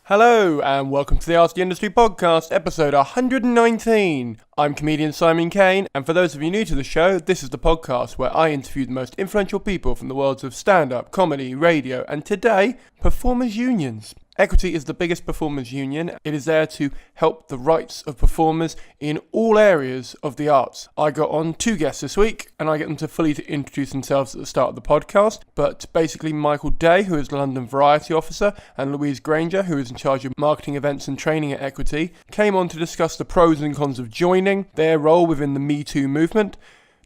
Hello and welcome to the Ask the Industry podcast, episode 119. I'm comedian Simon Caine, and for those of you new to the show, this is the podcast where I interview the most influential people from the worlds of stand-up, comedy, radio, and today, performers' unions. Equity is the biggest performers' union. It is there to help the rights of performers in all areas of the arts. I got on 2 guests this week, and I get them to fully introduce themselves at the start of the podcast. But basically, Michael Day, who is the London Variety Officer, and Louise Grainger, who is in charge of marketing events and training at Equity, came on to discuss the pros and cons of joining, their role within the Me Too movement,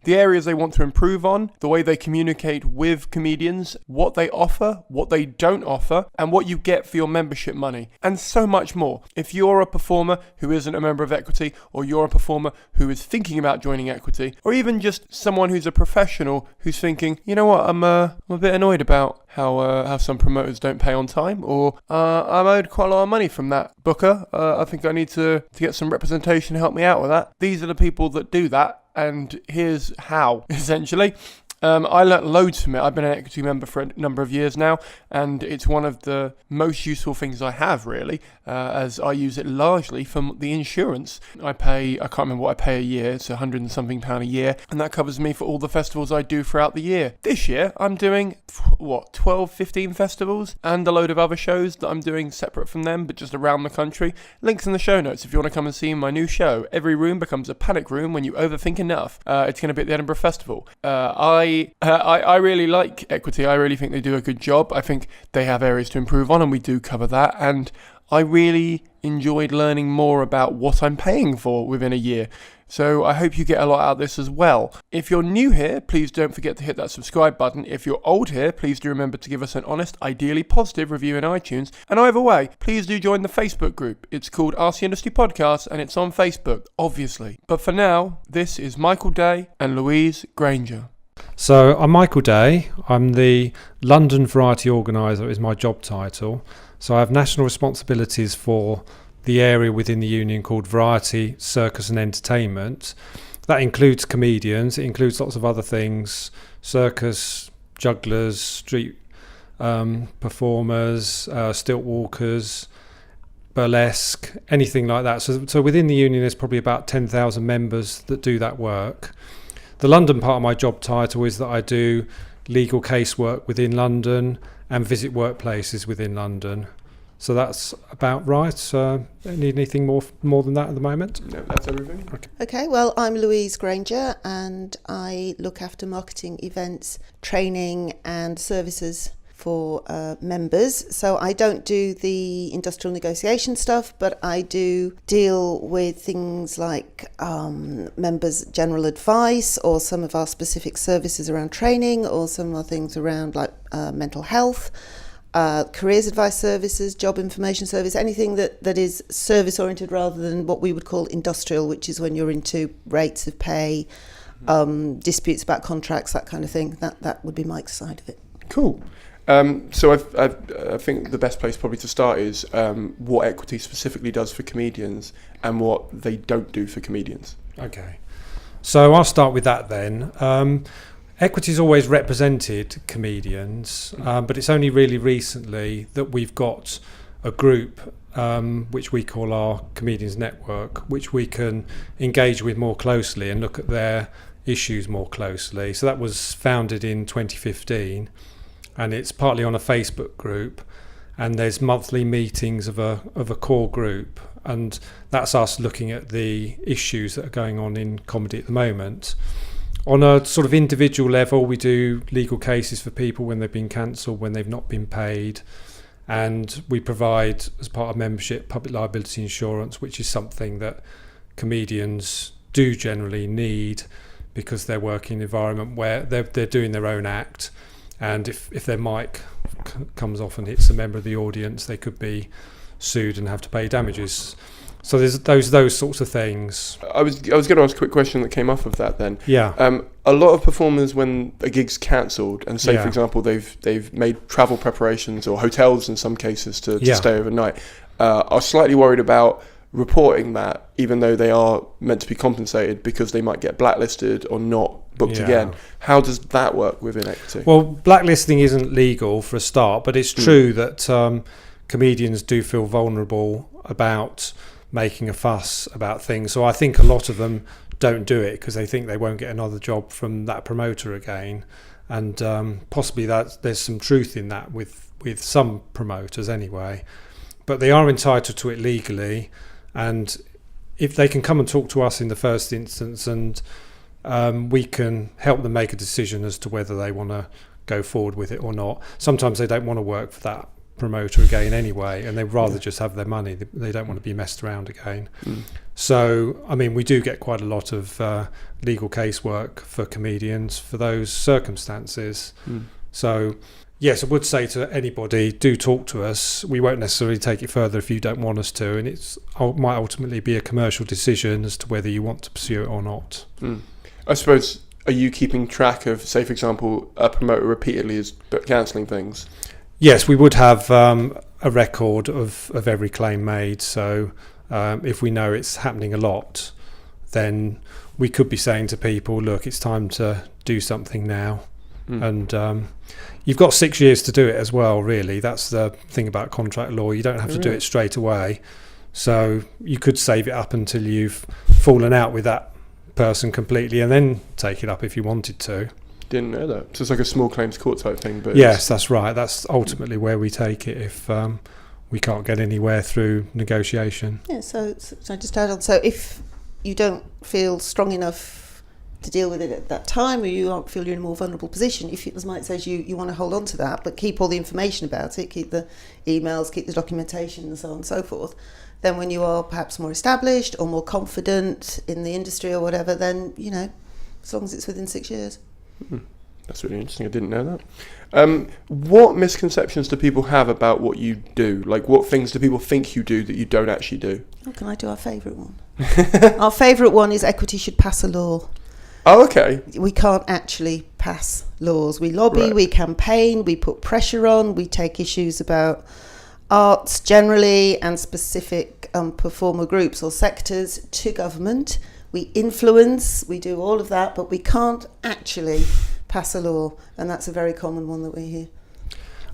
the areas they want to improve on, the way they communicate with comedians, what they offer, what they don't offer, and what you get for your membership money, and so much more. If you're a performer who isn't a member of Equity, or you're a performer who is thinking about joining Equity, or even just someone who's a professional who's thinking, you know what, I'm a bit annoyed about how some promoters don't pay on time, or I'm owed quite a lot of money from that booker. I think I need to get some representation to help me out with that. These are the people that do that. And here's how, essentially. I learnt loads from it. I've been an Equity member for a number of years now, and it's one of the most useful things I have, really, as I use it largely for the insurance. I can't remember what I pay a year, it's £100 and something a year, and that covers me for all the festivals I do throughout the year. This year, I'm doing, 12, 15 festivals, and a load of other shows that I'm doing separate from them, but just around the country. Links in the show notes if you want to come and see my new show. Every room becomes a panic room when you overthink enough. It's going to be at the Edinburgh Festival. I really like Equity. I really think they do a good job. I think they have areas to improve on, and we do cover that. And I really enjoyed learning more about what I'm paying for within a year. So I hope you get a lot out of this as well. If you're new here, please don't forget to hit that subscribe button. If you're old here, please do remember to give us an honest, ideally positive review in iTunes. And either way, please do join the Facebook group. It's called Ask the Industry Podcast, and it's on Facebook, obviously. But for now, this is Michael Day and Louise Grainger. So I'm Michael Day. I'm the London Variety Organiser is my job title. So I have national responsibilities for the area within the union called Variety, Circus and Entertainment. That includes comedians. It includes lots of other things: circus, jugglers, street performers, stilt walkers, burlesque, anything like that. So within the union there's probably about 10,000 members that do that work. The London part of my job title is that I do legal casework within London and visit workplaces within London. So that's about right. Need anything more than that at the moment? No, that's everything. Okay, well, I'm Louise Grainger, and I look after marketing, events, training and services for members. So I don't do the industrial negotiation stuff, but I do deal with things like members' general advice, or some of our specific services around training, or some of our things around like mental health, careers advice services, job information service, anything that is service oriented rather than what we would call industrial, which is when you're into rates of pay, disputes about contracts, that kind of thing. That would be my side of it. Cool. So I think the best place probably to start is what Equity specifically does for comedians and what they don't do for comedians. Okay. So I'll start with that then. Equity's always represented comedians, but it's only really recently that we've got a group which we call our Comedians Network, which we can engage with more closely and look at their issues more closely. So that was founded in 2015. And it's partly on a Facebook group, and there's monthly meetings of a core group, and that's us looking at the issues that are going on in comedy at the moment. On a sort of individual level, we do legal cases for people when they've been cancelled, when they've not been paid, and we provide, as part of membership, public liability insurance, which is something that comedians do generally need because they're working in an environment where they're doing their own act. And if their mic comes off and hits a member of the audience, they could be sued and have to pay damages. So there's those sorts of things. I was going to ask a quick question that came off of that then. Yeah. A lot of performers, when a gig's cancelled, and say, Yeah. for example, they've made travel preparations, or hotels in some cases to stay overnight, are slightly worried about reporting that, even though they are meant to be compensated, because they might get blacklisted or not booked again. How does that work within Equity? Well, blacklisting isn't legal for a start, but it's true that comedians do feel vulnerable about making a fuss about things. So I think a lot of them don't do it because they think they won't get another job from that promoter again. And possibly there's some truth in that with some promoters anyway. But they are entitled to it legally, and if they can come and talk to us in the first instance, and we can help them make a decision as to whether they want to go forward with it or not. Sometimes they don't want to work for that promoter again anyway, and they'd rather just have their money. They don't want to be messed around again. So I mean, we do get quite a lot of legal casework for comedians for those circumstances. So yes, I would say to anybody, do talk to us. We won't necessarily take it further if you don't want us to, and it might ultimately be a commercial decision as to whether you want to pursue it or not. I suppose, are you keeping track of, say for example, a promoter repeatedly is cancelling things? Yes, we would have a record of every claim made. So if we know it's happening a lot, then we could be saying to people, look, it's time to do something now. And you've got 6 years to do it as well, really. That's the thing about contract law. You don't have to do it straight away. So you could save it up until you've fallen out with that person completely and then take it up if you wanted to. Didn't know that. So it's like a small claims court type thing. But yes, that's right. That's ultimately where we take it if we can't get anywhere through negotiation. Yeah, so I just add on. So if you don't feel strong enough to deal with it at that time, or you don't feel you're in a more vulnerable position, if you, as Mike says, you want to hold on to that, but keep all the information about it, keep the emails, keep the documentation and so on and so forth, then when you are perhaps more established or more confident in the industry or whatever, then, you know, as long as it's within 6 years. That's really interesting. I didn't know that. What misconceptions do people have about what you do? Like, what things do people think you do that you don't actually do? Oh, can I do our favourite one? Our favourite one is equity should pass a law. Oh, okay. We can't actually pass laws. We lobby, we campaign, we put pressure on, we take issues about arts generally and specific performer groups or sectors to government. We influence, we do all of that, but we can't actually pass a law, and that's a very common one that we hear.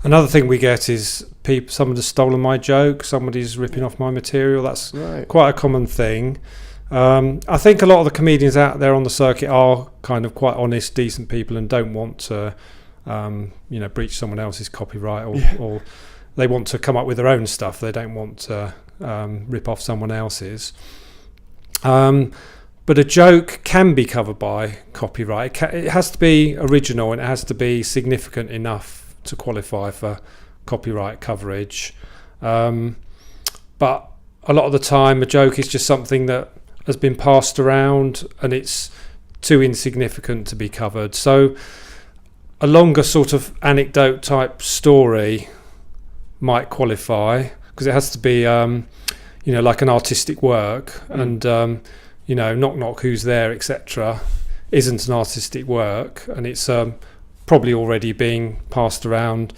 Another thing we get is somebody's stolen my joke, somebody's ripping off my material. That's quite a common thing. I think a lot of the comedians out there on the circuit are kind of quite honest, decent people and don't want to, breach someone else's copyright or they want to come up with their own stuff. They don't want to rip off someone else's. But a joke can be covered by copyright. It has to be original and it has to be significant enough to qualify for copyright coverage. But a lot of the time, a joke is just something that has been passed around and it's too insignificant to be covered. So a longer sort of anecdote type story might qualify because it has to be, like an artistic work and, knock knock who's there, etc. isn't an artistic work and it's probably already being passed around,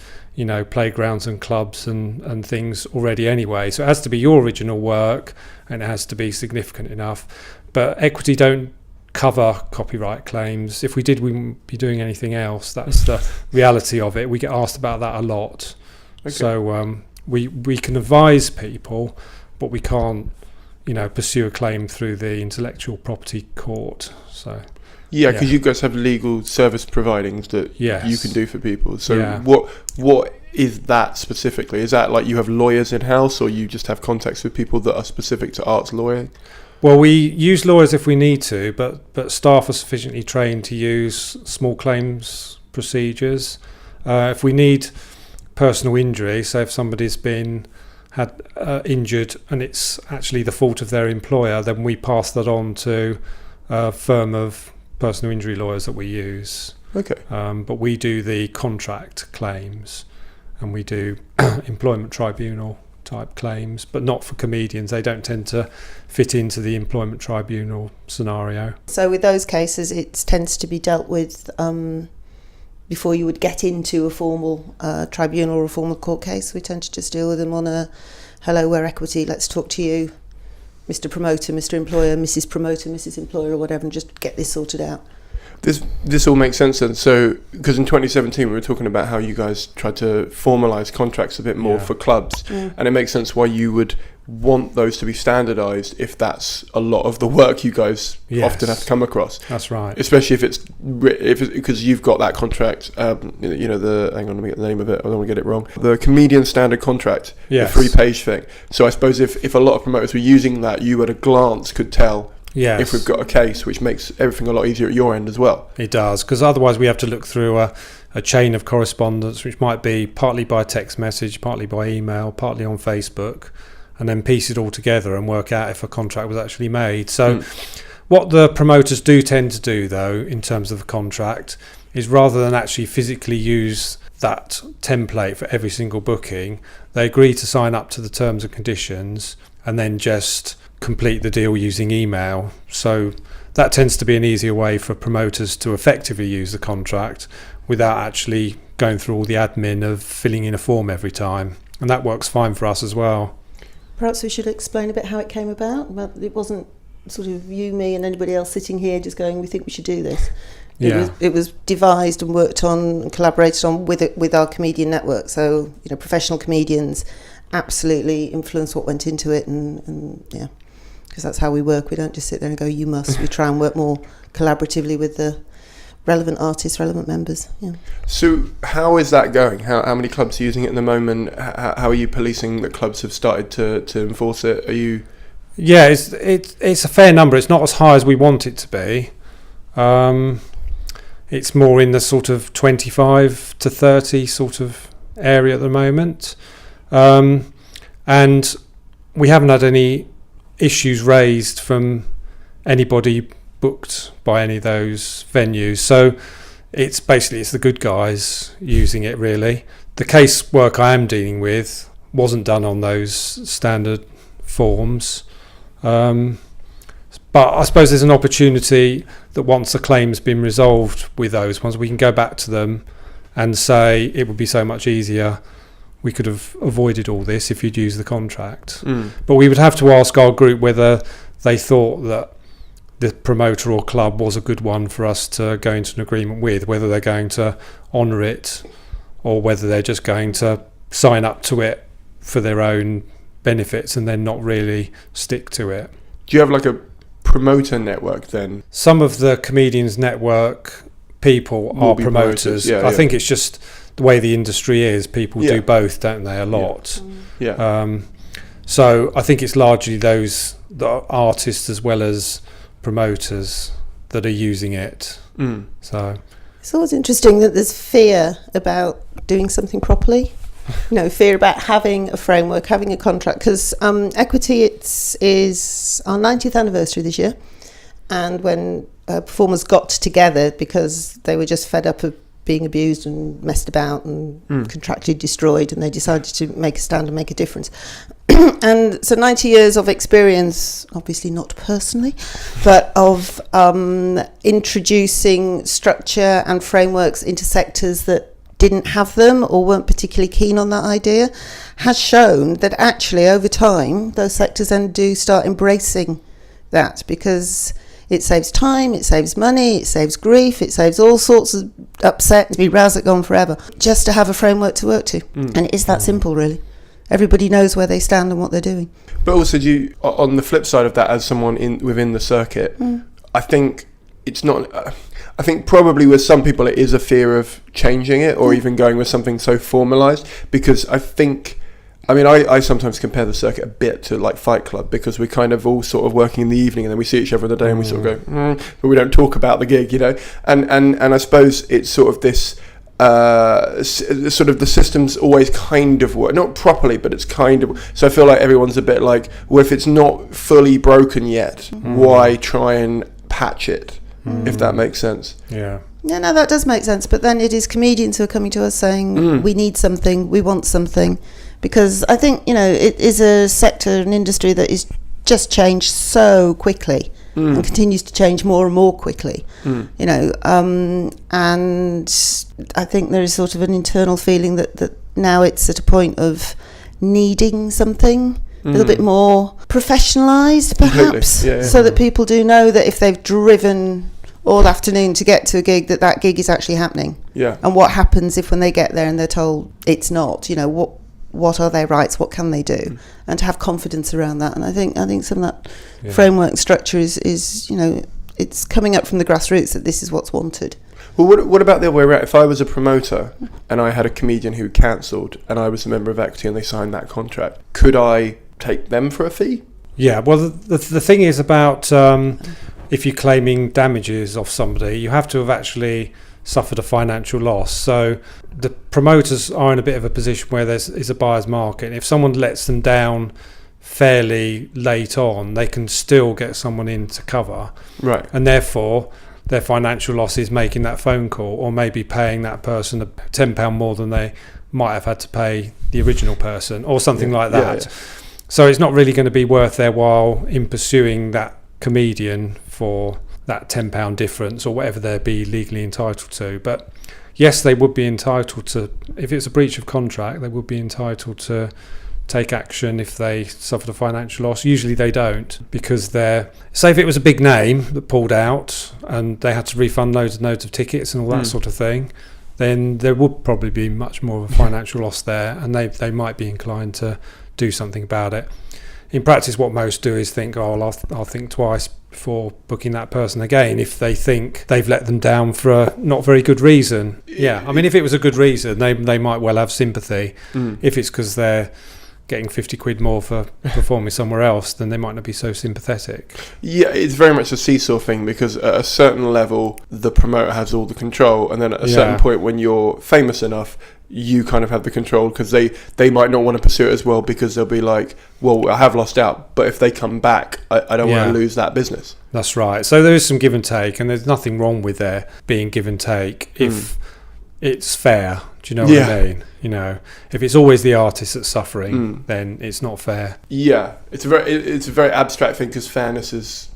playgrounds and clubs and things already anyway. So it has to be your original work and it has to be significant enough. But equity don't cover copyright claims. If we did, we wouldn't be doing anything else. That's the reality of it. We get asked about that a lot. Okay. So we can advise people, but we can't, pursue a claim through the intellectual property court. So yeah, because you guys have legal service providings that you can do for people. So what is that specifically? Is that like you have lawyers in-house or you just have contacts with people that are specific to arts lawyering? Well, we use lawyers if we need to, but staff are sufficiently trained to use small claims procedures. If we need personal injury, so if somebody's been injured and it's actually the fault of their employer, then we pass that on to a firm of personal injury lawyers that we use. Okay. But we do the contract claims and we do employment tribunal type claims, but not for comedians. They don't tend to fit into the employment tribunal scenario. So with those cases, it tends to be dealt with before you would get into a formal tribunal or a formal court case. We tend to just deal with them on a hello, we're equity, let's talk to you, Mr. Promoter, Mr. Employer, Mrs. Promoter, Mrs. Employer or whatever, and just get this sorted out. This all makes sense then. So, because in 2017 we were talking about how you guys tried to formalise contracts a bit more for clubs, and it makes sense why you would want those to be standardised if that's a lot of the work you guys often have to come across. That's right. Especially if it's because you've got that contract. Hang on, let me get the name of it. I don't want to get it wrong. The comedian standard contract, the 3-page thing. So I suppose if a lot of promoters were using that, you at a glance could tell. Yes. If we've got a case, which makes everything a lot easier at your end as well. It does, because otherwise we have to look through a chain of correspondence, which might be partly by text message, partly by email, partly on Facebook, and then piece it all together and work out if a contract was actually made. So what the promoters do tend to do, though, in terms of the contract, is rather than actually physically use that template for every single booking, they agree to sign up to the terms and conditions and then just complete the deal using email. So that tends to be an easier way for promoters to effectively use the contract without actually going through all the admin of filling in a form every time, and that works fine for us as well. Perhaps we should explain a bit how it came about. Well, it wasn't sort of you, me and anybody else sitting here just going, we think we should do this. It was devised and worked on and collaborated on with our comedian network. So, professional comedians absolutely influence what went into it, and because that's how we work. We don't just sit there and go, you must. We try and work more collaboratively with the relevant artists, relevant members. Yeah. So how is that going? How many clubs are using it at the moment? How are you policing that clubs have started to enforce it? Are you? Yeah, it's a fair number. It's not as high as we want it to be. It's more in the sort of 25 to 30 sort of area at the moment. And we haven't had any issues raised from anybody booked by any of those venues. So it's the good guys using it, really. The casework I am dealing with wasn't done on those standard forms. But I suppose there's an opportunity that once the claim's been resolved with those ones, we can go back to them and say it would be so much easier. We could have avoided all this if you'd used the contract. But we would have to ask our group whether they thought that the promoter or club was a good one for us to go into an agreement with, whether they're going to honour it or whether they're just going to sign up to it for their own benefits and then not really stick to it. Do you have like a promoter network then? Some of the Comedians Network people are promoters. I think it's just the way the industry is. People do both, don't they, a lot. So I think it's largely those that are artists as well as promoters that are using it. So it's always interesting that there's fear about doing something properly. Fear about having a framework, having a contract, because Equity is our 90th anniversary this year, and when performers got together because they were just fed up of being abused and messed about and contractually destroyed, and they decided to make a stand and make a difference. And so 90 years of experience, obviously not personally, but of introducing structure and frameworks into sectors that didn't have them or weren't particularly keen on that idea, has shown that actually over time those sectors then do start embracing that, because it saves time, it saves money, it saves grief, it saves all sorts of upset to be roused at gone forever, just to have a framework to work to. And it is that simple, really. Everybody knows where they stand and what they're doing. But also, on the flip side of that, as someone within the circuit, I think it's not. I think probably with some people it is a fear of changing it or even going with something so formalised, because I think. I mean, I sometimes compare the circuit a bit to like Fight Club, because we're kind of all sort of working in the evening and then we see each other in the day and we sort of go, but we don't talk about the gig, And I suppose it's sort of this. Sort of the system's always kind of work, not properly, but it's kind of. So I feel like everyone's a bit like, well, if it's not fully broken yet, why try and patch it? If that makes sense. Yeah. Yeah, no, that does make sense. But then it is comedians who are coming to us saying, we need something, we want something. Because I think, it is a sector, an industry that is just changed so quickly and continues to change more and more quickly, and I think there is sort of an internal feeling that now it's at a point of needing something a little bit more professionalised, perhaps, so that people do know that if they've driven all afternoon to get to a gig, that gig is actually happening. Yeah. And what happens if when they get there and they're told it's not, what are their rights, what can they do, and to have confidence around that. And I think some of that framework and structure is it's coming up from the grassroots that this is what's wanted. Well, what about the other way around? If I was a promoter and I had a comedian who cancelled and I was a member of Equity and they signed that contract, could I take them for a fee? Yeah, well, the thing is about if you're claiming damages off somebody, you have to have actually suffered a financial loss. So the promoters are in a bit of a position where is a buyer's market. And if someone lets them down fairly late on, they can still get someone in to cover. Right. And therefore, their financial loss is making that phone call or maybe paying that person £10 more than they might have had to pay the original person or something like that. Yeah. So it's not really going to be worth their while in pursuing that comedian for that £10 difference or whatever they'd be legally entitled to. But yes, they would be entitled to, if it's a breach of contract, they would be entitled to take action if they suffered a financial loss. Usually they don't, because say if it was a big name that pulled out and they had to refund loads of tickets and all that sort of thing, then there would probably be much more of a financial loss there, and they might be inclined to do something about it. In practice, what most do is think, I'll think twice before booking that person again if they think they've let them down for a not very good reason. Yeah, I mean, if it was a good reason, they might well have sympathy. If it's because they're getting 50 quid more for performing somewhere else, then they might not be so sympathetic. Yeah, it's very much a seesaw thing, because at a certain level the promoter has all the control, and then at a certain point when you're famous enough, you kind of have the control, because they might not want to pursue it as well, because they'll be like, well, I have lost out, but if they come back, I don't want to lose that business. That's right. So there is some give and take, and there's nothing wrong with there being give and take if it's fair. Do you know what I mean? If it's always the artist that's suffering, then it's not fair. Yeah, it's a very abstract thing, because fairness is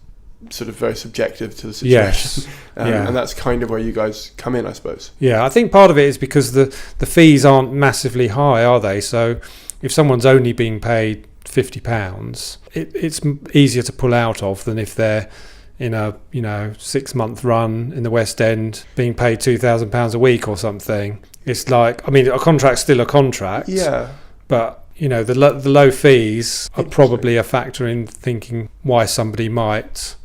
sort of very subjective to the situation. Yes. And that's kind of where you guys come in, I suppose. Yeah, I think part of it is because the fees aren't massively high, are they? So if someone's only being paid £50, it's easier to pull out of than if they're in a 6-month run in the West End being paid £2,000 a week or something. It's like, I mean, a contract's still a contract. Yeah. But the low fees are probably a factor in thinking why somebody might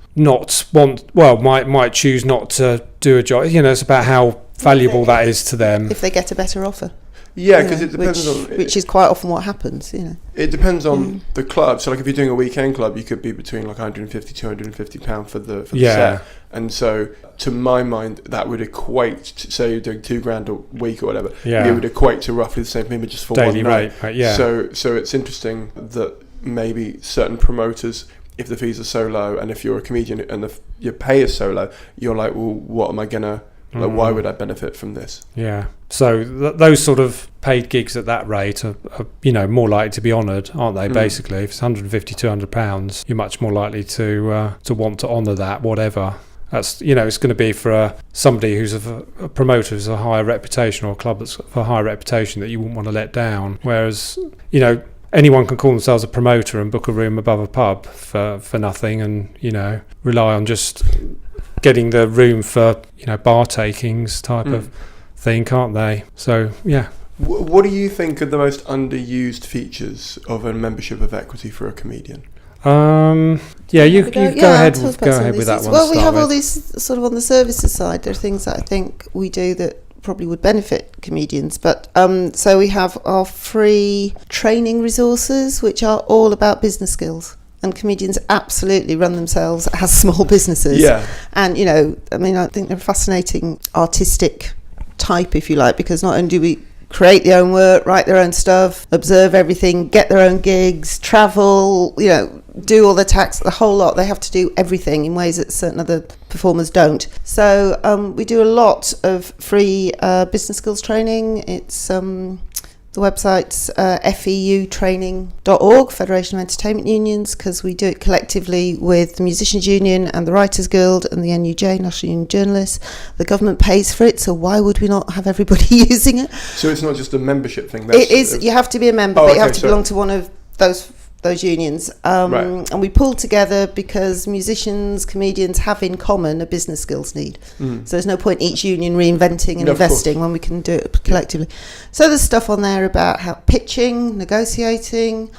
choose not to do a job. It's about how valuable that is to them if they get a better offer. Yeah, because it depends which is quite often what happens. It depends on the club. So, like, if you're doing a weekend club, you could be between like £150-250 for the set. And so, to my mind, that would equate to, say you're doing £2,000 a week or whatever. Yeah. It would equate to roughly the same thing, but just for daily one night. Right? Yeah. So it's interesting that maybe certain promoters, if the fees are so low, and if you're a comedian and your pay is so low, you're like, well, what am I gonna? Like, why would I benefit from this? Yeah. So those sort of paid gigs at that rate are more likely to be honoured, aren't they? Basically, if it's £150-200, you're much more likely to want to honour that, whatever. That's it's going to be for somebody who's a promoter who's a higher reputation, or a club that's of a higher reputation, that you wouldn't want to let down. Whereas anyone can call themselves a promoter and book a room above a pub for nothing, and rely on just getting the room for bar takings type of thing, can't they? So what do you think are the most underused features of a membership of Equity for a comedian? You go ahead with that one. Well, we have all these sort of on the services side. There are things that I think we do that probably would benefit comedians, but so we have our free training resources, which are all about business skills. And comedians absolutely run themselves as small businesses. Yeah. And, I think they're a fascinating artistic type, if you like, because not only do we create their own work, write their own stuff, observe everything, get their own gigs, travel, do all the tax, the whole lot. They have to do everything in ways that certain other performers don't. So we do a lot of free business skills training. It's the website's feutraining.org, Federation of Entertainment Unions, because we do it collectively with the Musicians Union and the Writers Guild and the NUJ, National Union of Journalists. The government pays for it, so why would we not have everybody using it? So it's not just a membership thing? It is. You have to be a member, but you have to belong to one of those those unions. Right. And we pulled together because musicians, comedians have in common a business skills need. So there's no point each union reinventing and investing when we can do it collectively. So there's stuff on there about how pitching, negotiating,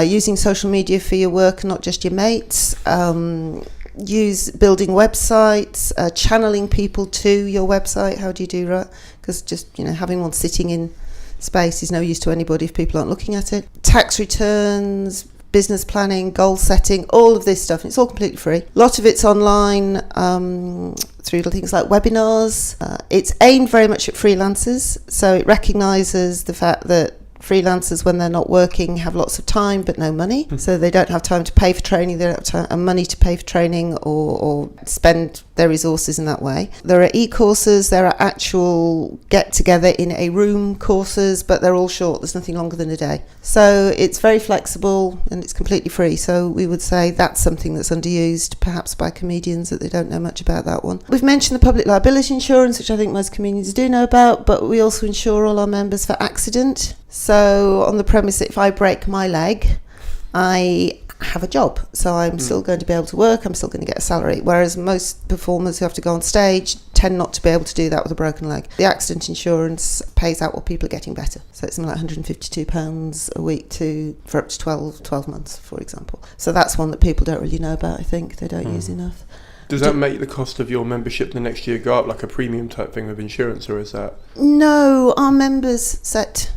using social media for your work and not just your mates, building websites, channeling people to your website. How do you do that? Because just, having one sitting in space is no use to anybody if people aren't looking at it. Tax returns, business planning, goal setting, all of this stuff. And it's all completely free. A lot of it's online through things like webinars. It's aimed very much at freelancers. So it recognises the fact that freelancers, when they're not working, have lots of time but no money. So they don't have time to pay for training, they don't have time and money to pay for training or spend their resources in that way. There are e-courses, there are actual get-together in a room courses, but they're all short, there's nothing longer than a day. So it's very flexible and it's completely free. So we would say that's something that's underused perhaps by comedians, that they don't know much about that one. We've mentioned the public liability insurance, which I think most comedians do know about, but we also insure all our members for accident. So on the premise that if I break my leg, I have a job, so I'm still going to be able to work, I'm still going to get a salary, whereas most performers who have to go on stage tend not to be able to do that with a broken leg. The accident insurance pays out while people are getting better, so it's something like £152 a week for up to 12 months, for example. So that's one that people don't really know about, I think. They don't use enough. Does that make the cost of your membership the next year go up, like a premium type thing with insurance, or is that? No, our members set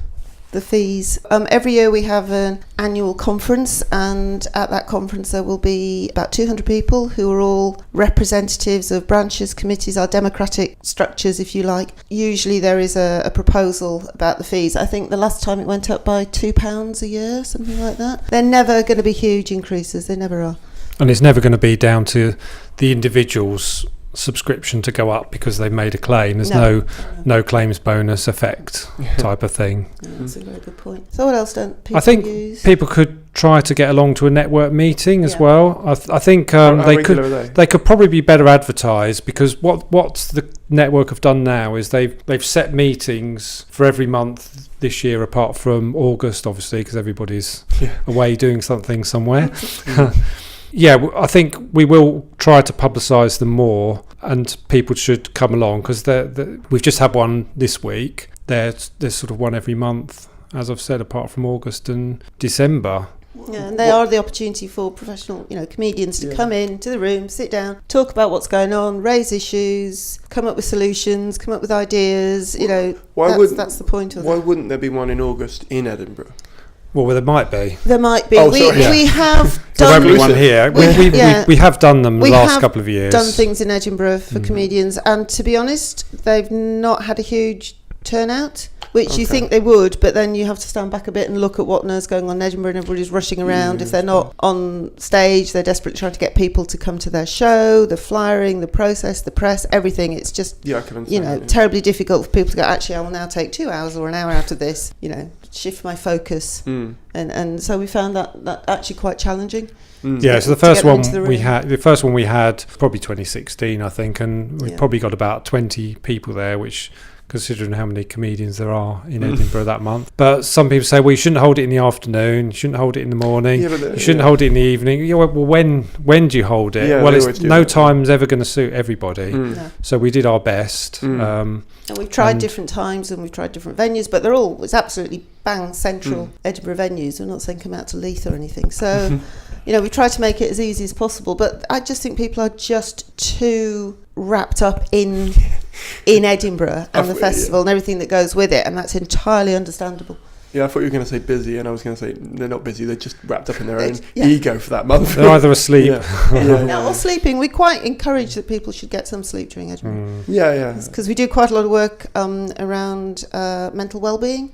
the fees. Every year we have an annual conference, and at that conference there will be about 200 people who are all representatives of branches, committees, our democratic structures, if you like. Usually there is a proposal about the fees. I think the last time it went up by £2 a year, something like that. They're never going to be huge increases, they never are. And it's never going to be down to the individual's subscription to go up because they've made a claim. There's no claims bonus effect type of thing. That's a very good point. So what else don't people I think use? people could try to get along to a network meeting as well. I think they could probably be better advertised, because what the network have done now is they've set meetings for every month this year, apart from August obviously because everybody's away doing something somewhere. Yeah, I think we will try to publicise them more, and people should come along, because we've just had one this week. There's sort of one every month, as I've said, apart from August and December. Yeah, and they are the opportunity for professional, comedians to come in to the room, sit down, talk about what's going on, raise issues, come up with solutions, come up with ideas. That's the point of it. Why wouldn't there be one in August in Edinburgh? Well, there might be. There might be. Oh, we have there done. won't be one here. We have done them the last couple of years. Done things in Edinburgh for comedians, and to be honest, they've not had a huge turnout, which you think they would, but then you have to stand back a bit and look at what's going on in Edinburgh, and everybody's rushing around. If they're not on stage, they're desperately trying to get people to come to their show, the flyering, the process, the press, everything. It's just, terribly difficult for people to go, actually, I will now take 2 hours or an hour out of this, shift my focus. And so we found that actually quite challenging. Yeah, so the first one we had probably 2016, I think, and we probably got about 20 people there, which, considering how many comedians there are in Edinburgh that month. But some people say, well, you shouldn't hold it in the afternoon, you shouldn't hold it in the morning, you shouldn't hold it in the evening. Well, when do you hold it? No time's ever going to suit everybody. So we did our best. And we've tried different times and we've tried different venues, but it's absolutely bang central Edinburgh venues. We're not saying come out to Leith or anything. So, we try to make it as easy as possible, but I just think people are just too wrapped up in Edinburgh and the festival and everything that goes with it, and that's entirely understandable. Yeah, I thought you were going to say busy, and I was going to say they're not busy, they're just wrapped up in their own ego for that month. They're either asleep. Or sleeping. We quite encourage that people should get some sleep during Edinburgh. Because we do quite a lot of work around mental well-being.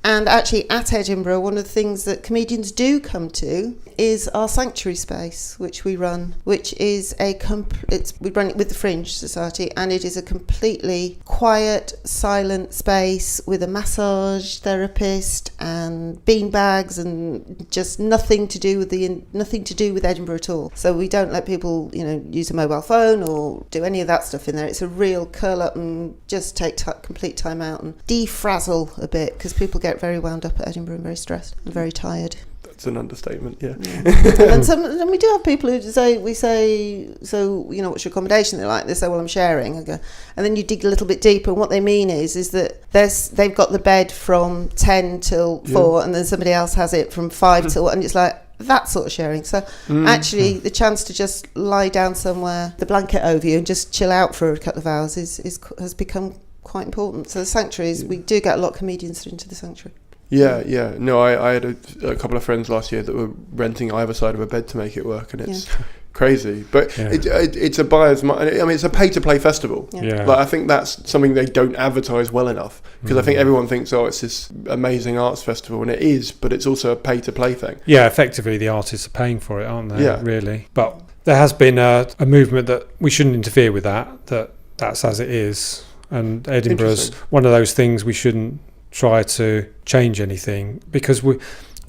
And actually at Edinburgh, one of the things that comedians do come to is our sanctuary space, which we run, which is we run it with the Fringe Society, and it is a completely quiet, silent space with a massage therapist and bean bags and just nothing to do with Edinburgh at all. So we don't let people, use a mobile phone or do any of that stuff in there. It's a real curl up and just take complete time out and defrazzle a bit, because people get very wound up at Edinburgh and very stressed and very tired. It's an understatement, yeah. And we do have people who say, so, what's your accommodation? They're like, they say, well, I'm sharing. I go, and then you dig a little bit deeper, and what they mean is that they've got the bed from 10 till 4, and then somebody else has it from 5 till, and it's like, that sort of sharing. So actually the chance to just lie down somewhere, the blanket over you, and just chill out for a couple of hours has become quite important. So the sanctuaries, we do get a lot of comedians into the sanctuary. Yeah. No, I had a couple of friends last year that were renting either side of a bed to make it work, and it's crazy. But it's a buyer's market. I mean, it's a pay-to-play festival. Yeah. Like, I think that's something they don't advertise well enough, because I think everyone thinks, it's this amazing arts festival, and it is, but it's also a pay-to-play thing. Yeah, effectively the artists are paying for it, aren't they? Yeah. Really. But there has been a movement that we shouldn't interfere with that's as it is. And Edinburgh's one of those things we shouldn't try to change anything, because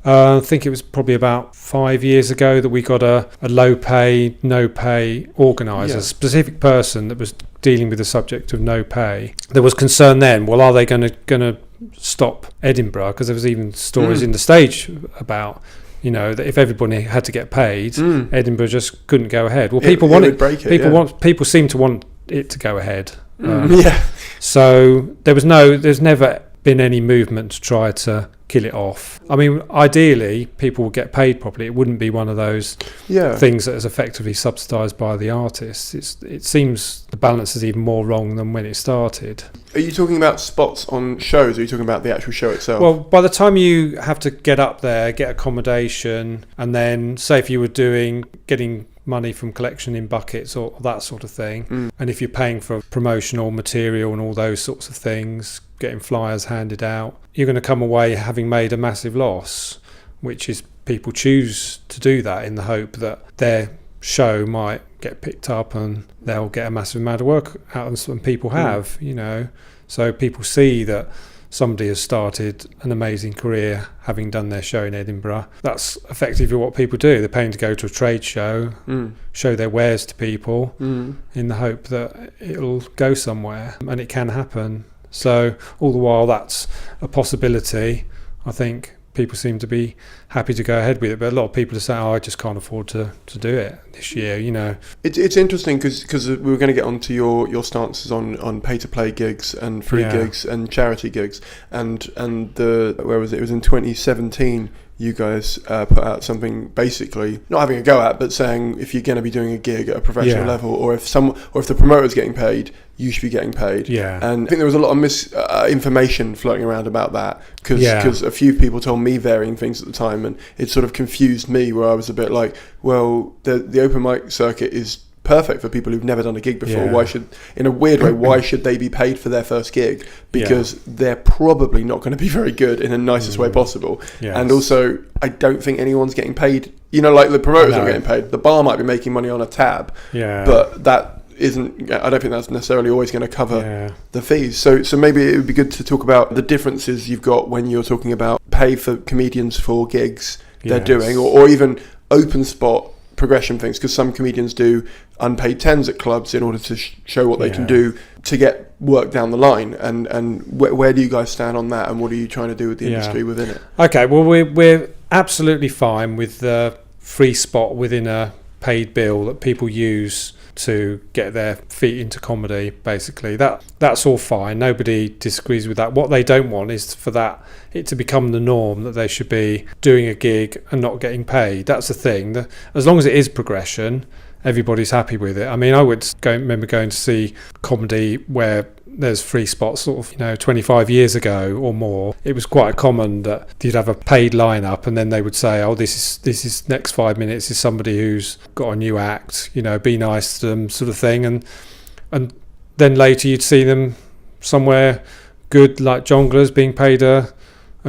I think it was probably about 5 years ago that we got a low pay, no pay organiser, a specific person that was dealing with the subject of no pay. There was concern then, well, are they going to stop Edinburgh? Because there was even stories in the Stage about, that if everybody had to get paid, Edinburgh just couldn't go ahead. Well, people seem to want it to go ahead. So there's never been any movement to try to kill it off. I mean, ideally, people would get paid properly. It wouldn't be one of those things that is effectively subsidised by the artists. It seems the balance is even more wrong than when it started. Are you talking about spots on shows, or are you talking about the actual show itself? Well, by the time you have to get up there, get accommodation, and then say if you were getting money from collection in buckets or that sort of thing, and if you're paying for promotional material and all those sorts of things, getting flyers handed out, you're going to come away having made a massive loss, which is people choose to do that in the hope that their show might get picked up and they'll get a massive amount of work out of them, and people have, so people see that somebody has started an amazing career having done their show in Edinburgh. That's effectively what people do. They're paying to go to a trade show, show their wares to people in the hope that it'll go somewhere, and it can happen. So all the while that's a possibility, I think people seem to be happy to go ahead with it, but a lot of people are saying, I just can't afford to do it this year, It's interesting because we were going to get onto your stances on pay-to-play gigs and free gigs and charity gigs, and where was it? It was in 2017. You guys put out something basically not having a go at, but saying if you're going to be doing a gig at a professional level, or if the promoter's getting paid, you should be getting paid. And I think there was a lot of misinformation floating around about that, because a few people told me varying things at the time, and it sort of confused me, where I was a bit like, well, the open mic circuit is perfect for people who've never done a gig before. Why should they be paid for their first gig? Because they're probably not going to be very good in the nicest way possible. And also, I don't think anyone's getting paid. Like the promoters are getting paid. The bar might be making money on a tab, but that isn't. I don't think that's necessarily always going to cover the fees. So maybe it would be good to talk about the differences you've got when you're talking about pay for comedians for gigs they're doing, or even open spot progression things, because some comedians do unpaid tens at clubs in order to show what they can do to get work down the line, and where do you guys stand on that, and what are you trying to do with the industry within it? Okay, well, we're absolutely fine with the free spot within a paid bill that people use to get their feet into comedy. Basically, that's all fine. Nobody disagrees with that. What they don't want is for it to become the norm, that they should be doing a gig and not getting paid. That's the thing. As long as it is progression, everybody's happy with it. I mean, I remember going to see comedy where there's free spots sort of 25 years ago or more. It was quite common that you'd have a paid lineup, and then they would say, this is next 5 minutes is somebody who's got a new act, be nice to them, sort of thing, and then later you'd see them somewhere good, like Jongleurs, being paid a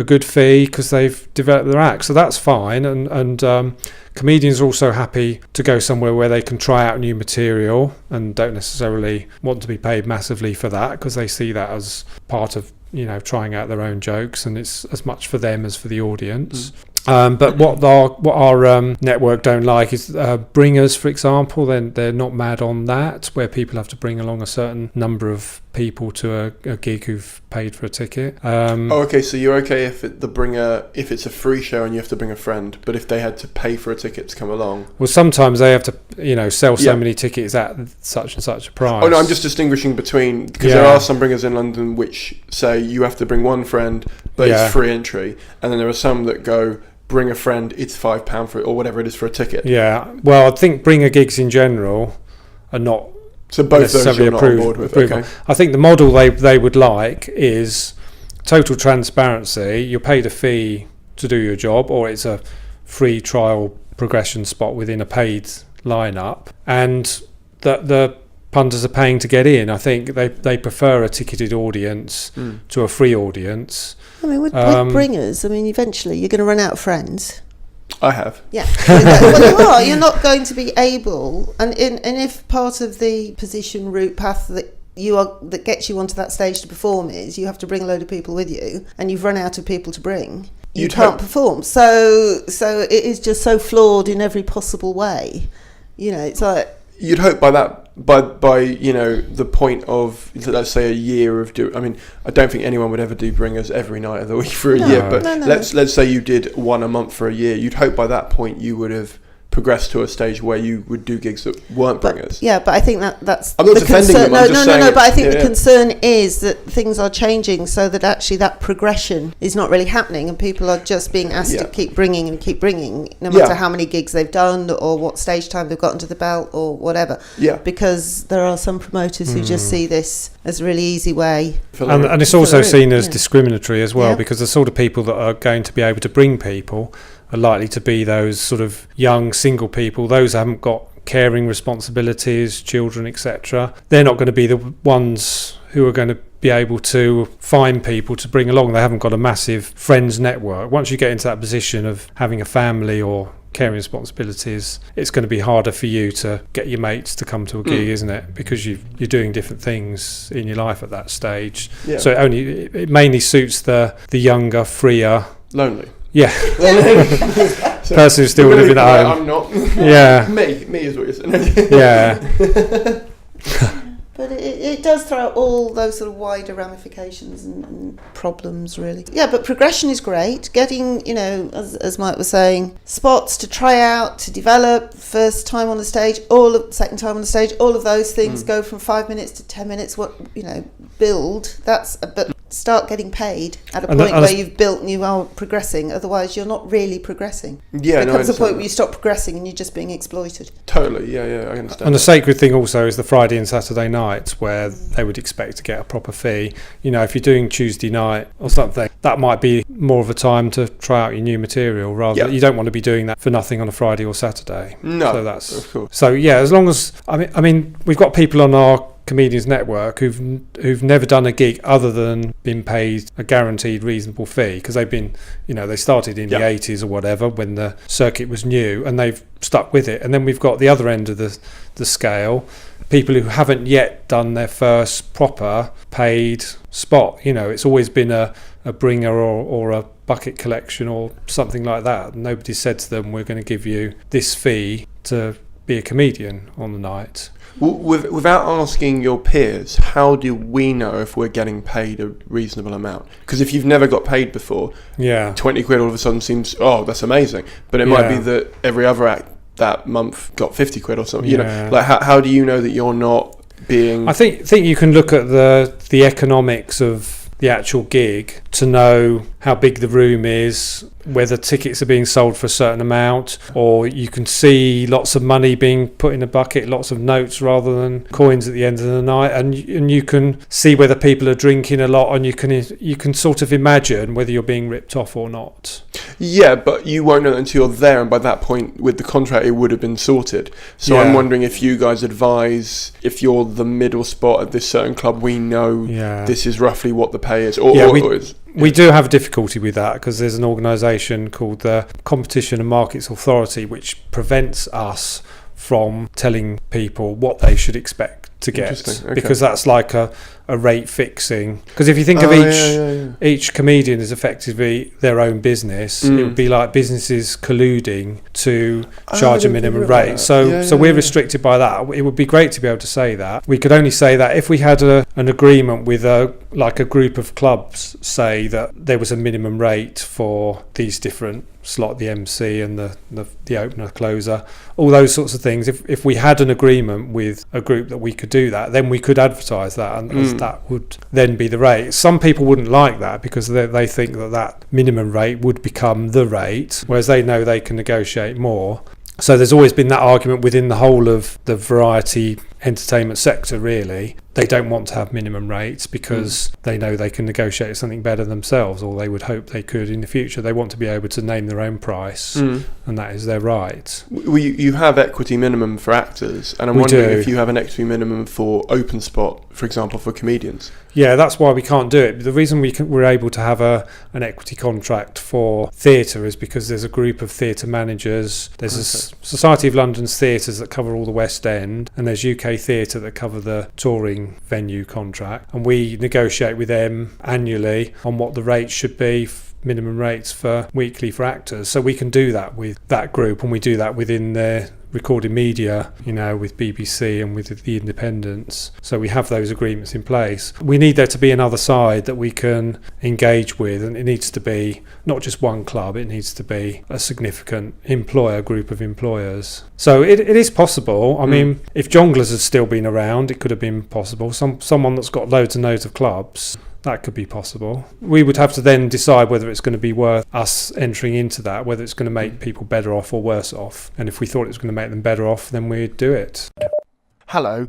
good fee because they've developed their act. So that's fine, and comedians are also happy to go somewhere where they can try out new material and don't necessarily want to be paid massively for that, because they see that as part of trying out their own jokes, and it's as much for them as for the audience. But what our network don't like is bringers, for example. Then they're not mad on that, where people have to bring along a certain number of people to a gig who've paid for a ticket. Okay, so you're okay if if it's a free show and you have to bring a friend, but if they had to pay for a ticket to come along. Well, sometimes they have to, sell so many tickets at such and such a price. Oh no, I'm just distinguishing between, because there are some bringers in London which say you have to bring one friend, but it's free entry, and then there are some that go, bring a friend, it's £5 for it, or whatever it is for a ticket. Yeah, well, I think bringer gigs in general are not so both those you're not on board with. Okay. I think the model they would like is total transparency. You're paid a fee to do your job, or it's a free trial progression spot within a paid lineup, and that the punters are paying to get in. I think they prefer a ticketed audience to a free audience. I mean, with bringers, eventually you're going to run out of friends. I have. Yeah. Well, you are. You're not going to be able, and if part of the position route path that gets you onto that stage to perform is you have to bring a load of people with you, and you've run out of people to bring, you can't perform. So it is just so flawed in every possible way. It's like, you'd hope by the point of, let's say, a year of I don't think anyone would ever do bringers every night of the week for a year, but let's say you did one a month for a year. You'd hope by that point you would have progressed to a stage where you would do gigs that weren't bringers. But I think that's I'm not defending them. I'm just saying but I think the concern is that things are changing, so that actually that progression is not really happening, and people are just being asked to keep bringing, no matter how many gigs they've done or what stage time they've got under the belt or whatever. Because there are some promoters who just see this as a really easy way, and it's also seen as discriminatory as well, because the sort of people that are going to be able to bring people are likely to be those sort of young single people, those who haven't got caring responsibilities, children, etc. They're not going to be the ones who are going to be able to find people to bring along. They haven't got a massive friends network. Once you get into that position of having a family or caring responsibilities, it's going to be harder for you to get your mates to come to a gig, isn't it? Because you're doing different things in your life at that stage. So it mainly suits the younger, freer, lonely. Person who's still living at home. I'm not. Me is what you're saying. But it does throw out all those sort of wider ramifications and problems, really. But progression is great. Getting, as Mike was saying, spots to try out, to develop, first time on the stage, second time on the stage, all of those things go from 5 minutes to 10 minutes. Build. But start getting paid at a point where you've built and you are progressing. Otherwise, you're not really progressing. There comes a point where you stop progressing and you're just being exploited. Totally, I understand. And the sacred thing also is the Friday and Saturday nights, where they would expect to get a proper fee. If you're doing Tuesday night or something, that might be more of a time to try out your new material. Rather, you don't want to be doing that for nothing on a Friday or Saturday. No, so that's of course. So as long as we've got people on our Comedians Network who've never done a gig other than been paid a guaranteed reasonable fee, because they've been, they started in the 80s or whatever when the circuit was new, and they've stuck with it. And then we've got the other end of the scale, people who haven't yet done their first proper paid spot. It's always been a bringer or a bucket collection or something like that. Nobody said to them, we're going to give you this fee to be a comedian on the night. Without asking your peers, how do we know if we're getting paid a reasonable amount? Because if you've never got paid before, 20 quid all of a sudden seems, that's amazing. But it might be that every other act that month got 50 quid or something. How do you know that you're not being... I think you can look at the economics of the actual gig to know how big the room is, whether tickets are being sold for a certain amount, or you can see lots of money being put in a bucket, lots of notes rather than coins at the end of the night, and you can see whether people are drinking a lot, and you can sort of imagine whether you're being ripped off or not. But you won't know until you're there, and by that point with the contract it would have been sorted. So I'm wondering if you guys advise, if you're the middle spot at this certain club, we know this is roughly what the pay is, We do have difficulty with that, because there's an organisation called the Competition and Markets Authority which prevents us from telling people what they should expect to get, Interesting, okay. because that's like a rate fixing. Because if you think of each comedian is effectively their own business, it would be like businesses colluding to charge a minimum rate. So we're restricted by that. It would be great to be able to say that. We could only say that if we had an agreement with a group of clubs, say that there was a minimum rate for these different slot, the MC and the opener, closer, all those sorts of things. If we had an agreement with a group that we could do that, then we could advertise that, and as that would then be the rate. Some people wouldn't like that because they think that minimum rate would become the rate, whereas they know they can negotiate more. So there's always been that argument within the whole of the variety entertainment sector, really. They don't want to have minimum rates because they know they can negotiate something better themselves, or they would hope they could in the future. They want to be able to name their own price, and that is their right. You have equity minimum for actors, and I'm wondering if you have an equity minimum for open spot, for example, for comedians. Yeah, that's why we can't do it. The reason we're able to have an equity contract for theatre is because there's a group of theatre managers. There's a Society of London's theatres that cover all the West End, and there's UK Theatre that cover the touring venue contract, and we negotiate with them annually on what the rates should be, minimum rates for weekly for actors. So we can do that with that group, and we do that within their recorded media, with BBC and with the independents. So we have those agreements in place. We need there to be another side that we can engage with, and it needs to be not just one club, it needs to be a significant group of employers. So it is possible. I mean, if Jongleurs had still been around, it could have been possible. Someone that's got loads and loads of clubs, that could be possible. We would have to then decide whether it's going to be worth us entering into that, whether it's going to make people better off or worse off. And if we thought it was going to make them better off, then we'd do it. Hello,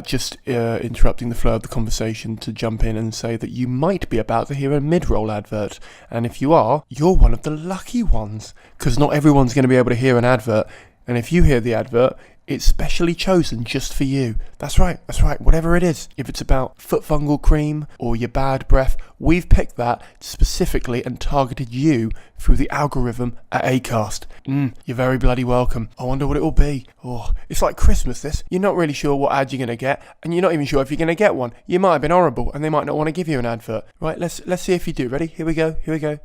just interrupting the flow of the conversation to jump in and say that you might be about to hear a mid-roll advert. And if you are, you're one of the lucky ones, because not everyone's going to be able to hear an advert. And if you hear the advert, it's specially chosen just for you. That's right, whatever it is. If it's about foot fungal cream or your bad breath, we've picked that specifically and targeted you through the algorithm at Acast. You're very bloody welcome. I wonder what it will be. Oh, it's like Christmas, this. You're not really sure what ad you're going to get, and you're not even sure if you're going to get one. You might have been horrible, and they might not want to give you an advert. Right, let's see if you do. Ready? Here we go.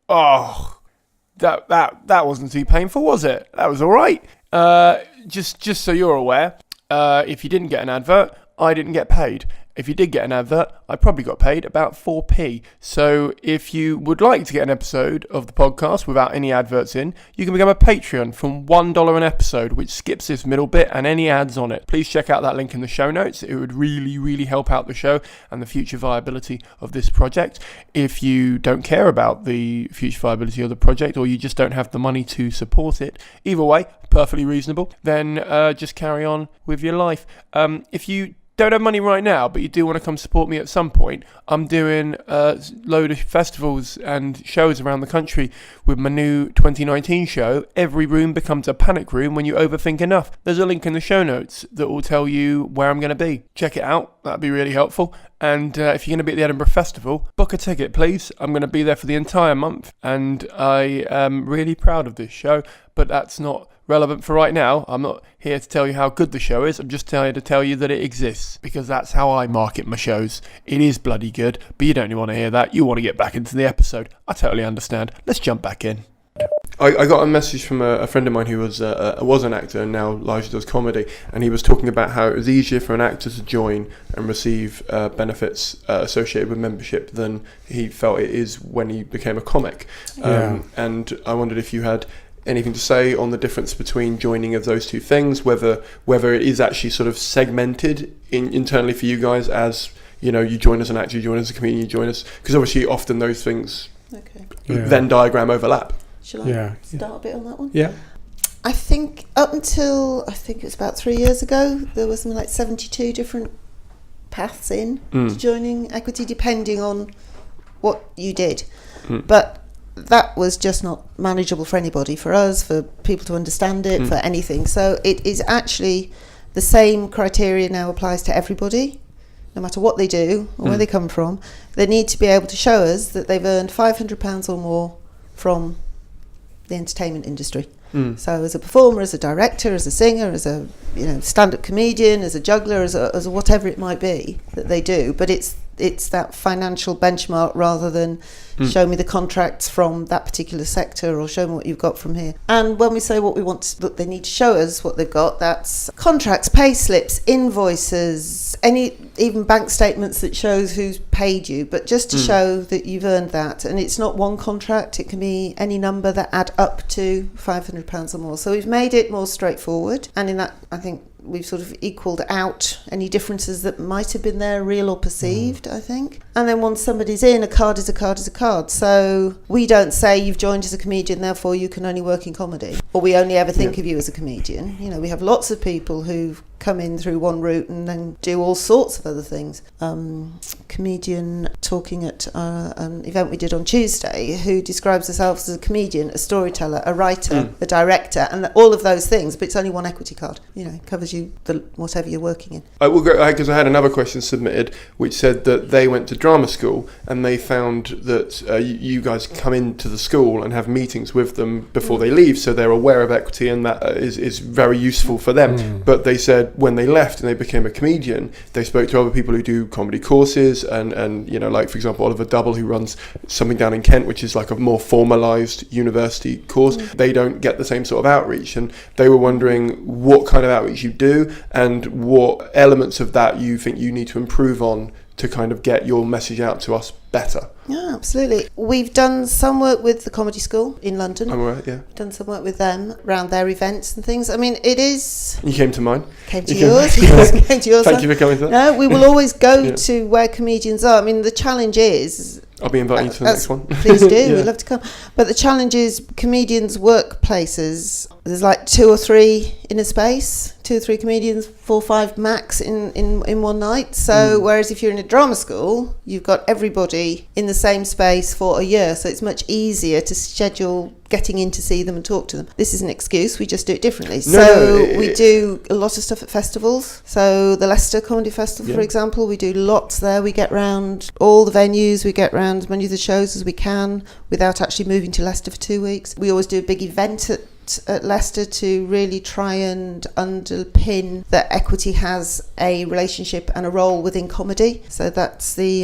Oh, that wasn't too painful, was it? That was all right. Just so you're aware, if you didn't get an advert, I didn't get paid. If you did get an advert, I probably got paid about 4p. So if you would like to get an episode of the podcast without any adverts in, you can become a Patreon from $1 an episode, which skips this middle bit and any ads on it. Please check out that link in the show notes. It would really, really help out the show and the future viability of this project. If you don't care about the future viability of the project, or you just don't have the money to support it, either way, perfectly reasonable, then just carry on with your life. If you don't have money right now, but you do want to come support me at some point, I'm doing a load of festivals and shows around the country with my new 2019 show, Every Room Becomes a Panic Room When You Overthink Enough. There's a link in the show notes that will tell you where I'm going to be. Check it out, that'd be really helpful. And if you're going to be at the Edinburgh Festival, book a ticket, please. I'm going to be there for the entire month, and I am really proud of this show, but that's not relevant for right now. I'm not here to tell you how good the show is. I'm just here to tell you that it exists, because that's how I market my shows. It is bloody good, but you don't want to hear that. You want to get back into the episode. I totally understand. Let's jump back in. I got a message from a friend of mine who was an actor and now largely does comedy, and he was talking about how it was easier for an actor to join and receive benefits associated with membership than he felt it is when he became a comic. And I wondered if you had anything to say on the difference between joining of those two things, whether it is actually sort of segmented internally for you guys, as you join as an actor, you join as a comedian, you join as, because obviously often those things Venn diagram overlap. Shall I start a bit on that one? Yeah. I think up until, it was about 3 years ago, there was something like 72 different paths in to joining equity, depending on what you did. But that was just not manageable for anybody, for us, for people to understand it, for anything. So it is actually the same criteria now applies to everybody, no matter what they do or where they come from. They need to be able to show us that they've earned £500 or more from the entertainment industry. So as a performer, as a director, as a singer, as a stand-up comedian, as a juggler, as a whatever it might be that they do, but it's that financial benchmark rather than show me the contracts from that particular sector or show me what you've got from here. And when we say what we want, look, they need to show us what they've got. That's contracts, pay slips, invoices, even bank statements that shows who's paid you, but just to show that you've earned that. And it's not one contract, it can be any number that add up to £500 or more. So we've made it more straightforward, and in that I think we've sort of equalled out any differences that might have been there, real or perceived, I think. And then once somebody's in, a card is a card is a card. So we don't say you've joined as a comedian, therefore you can only work in comedy, or we only ever think of you as a comedian. We have lots of people who've come in through one route and then do all sorts of other things. Comedian talking at an event we did on Tuesday, who describes herself as a comedian, a storyteller, a writer, a director, and all of those things, but it's only one equity card. Covers you whatever you're working in. I will go, because I had another question submitted which said that they went to drama school and they found that you guys come into the school and have meetings with them before they leave, so they're aware of equity, and that is very useful for them. But they said when they left and they became a comedian, they spoke to other people who do comedy courses, and like for example Oliver Double, who runs something down in Kent which is like a more formalised university course. They don't get the same sort of outreach, and they were wondering what kind of outreach you do and what elements of that you think you need to improve on to kind of get your message out to us better. Yeah, absolutely. We've done some work with the Comedy School in London. I'm right, yeah. Done some work with them around their events and things. I mean, it is... You came to mine. Came to yours. Came to yours. Thank you for coming to that. No, we will always go to where comedians are. I mean, the challenge is... I'll be inviting you to the next one. Please do. We'd love to come. But the challenge is comedians' workplaces. There's like 2 or 3 in a space. 2 or 3 comedians, 4 or 5 max in one night. So whereas if you're in a drama school, you've got everybody in the same space for a year. So it's much easier to schedule getting in to see them and talk to them. This is an excuse. We just do it differently. We do a lot of stuff at festivals. So the Leicester Comedy Festival, for example, we do lots there. We get round all the venues. We get round as many of the shows as we can without actually moving to Leicester for 2 weeks. We always do a big event at Leicester to really try and underpin that equity has a relationship and a role within comedy. So that's we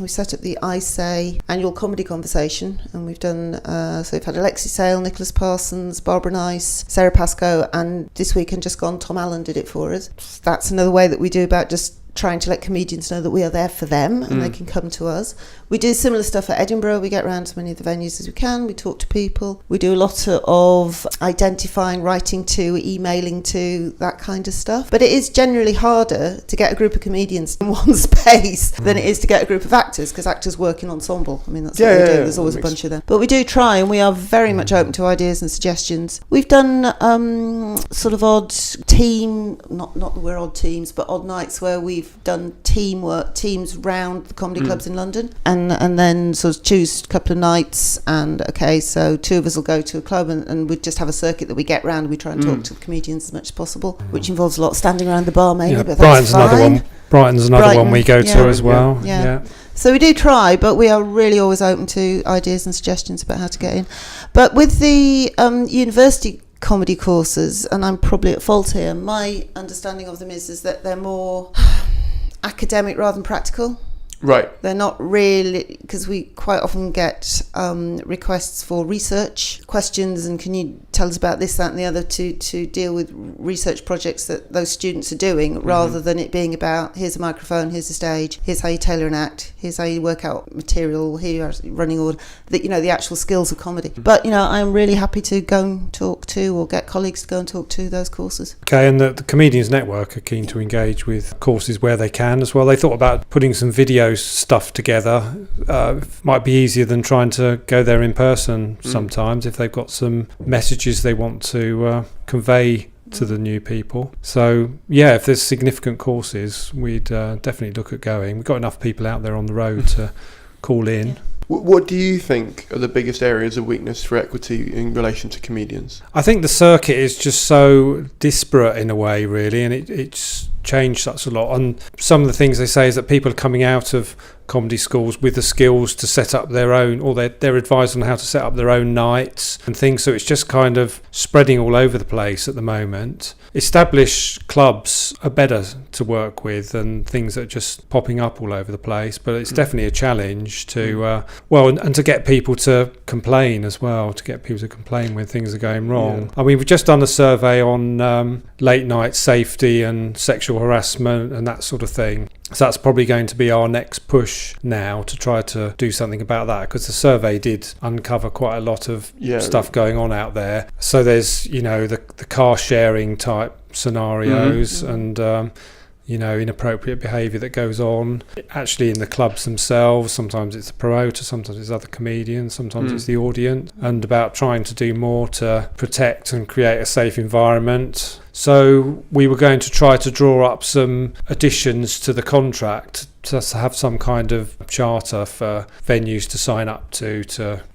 set up the I Say annual comedy conversation, and we've done so we've had Alexi Sale, Nicholas Parsons, Barbara Nice, Sarah Pascoe, and this weekend just gone Tom Allen did it for us. That's another way that we do about just trying to let comedians know that we are there for them and they can come to us. We do similar stuff at Edinburgh. We get around to many of the venues as we can. We talk to people. We do a lot of identifying, writing to, emailing to, that kind of stuff. But it is generally harder to get a group of comedians in one space than it is to get a group of actors, because actors work in ensemble. I mean, that's what we do. There's always a bunch of them. But we do try, and we are very much open to ideas and suggestions. We've done sort of odd team, not that we're odd teams, but odd nights where we've done teams round the comedy clubs in London, and then sort of choose a couple of nights, and so 2 of us will go to a club and we just have a circuit that we get round. We try and talk to the comedians as much as possible, which involves a lot of standing around the bar maybe, but Brighton's that's fine. another one. Brighton's another one we go to as well. Yeah. So we do try, but we are really always open to ideas and suggestions about how to get in. But with the university comedy courses, and I'm probably at fault here, my understanding of them is that they're more academic rather than practical. Right. They're not really, because we quite often get requests for research questions, and can you tell us about this, that and the other, to deal with research projects that those students are doing, rather than it being about here's a microphone, here's a stage, here's how you tailor an act, here's how you work out material, here you are running order, the actual skills of comedy. But I'm really happy to go and talk to, or get colleagues to go and talk to those courses. Okay, and the Comedians Network are keen to engage with courses where they can as well. They thought about putting some video stuff together. Might be easier than trying to go there in person sometimes, if they've got some messages they want to convey to the new people. So if there's significant courses, we'd definitely look at going. We've got enough people out there on the road to call in. What do you think are the biggest areas of weakness for equity in relation to comedians? I think the circuit is just so disparate in a way, really, and it's changed such a lot. And some of the things they say is that people are coming out of comedy schools with the skills to set up their own, or they're advised on how to set up their own nights and things. So it's just kind of spreading all over the place at the moment. Established clubs are better to work with than things that are just popping up all over the place, but it's definitely a challenge to and to get people to complain as well, to get people to complain when things are going wrong. I mean, we've just done a survey on late night safety and sexual harassment and that sort of thing. So that's probably going to be our next push now, to try to do something about that, because the survey did uncover quite a lot of stuff going on out there. So there's, the car sharing type scenarios and inappropriate behaviour that goes on actually in the clubs themselves. Sometimes it's the promoter, sometimes it's other comedians, sometimes it's the audience, and about trying to do more to protect and create a safe environment. So we were going to try to draw up some additions to the contract to have some kind of charter for venues to sign up to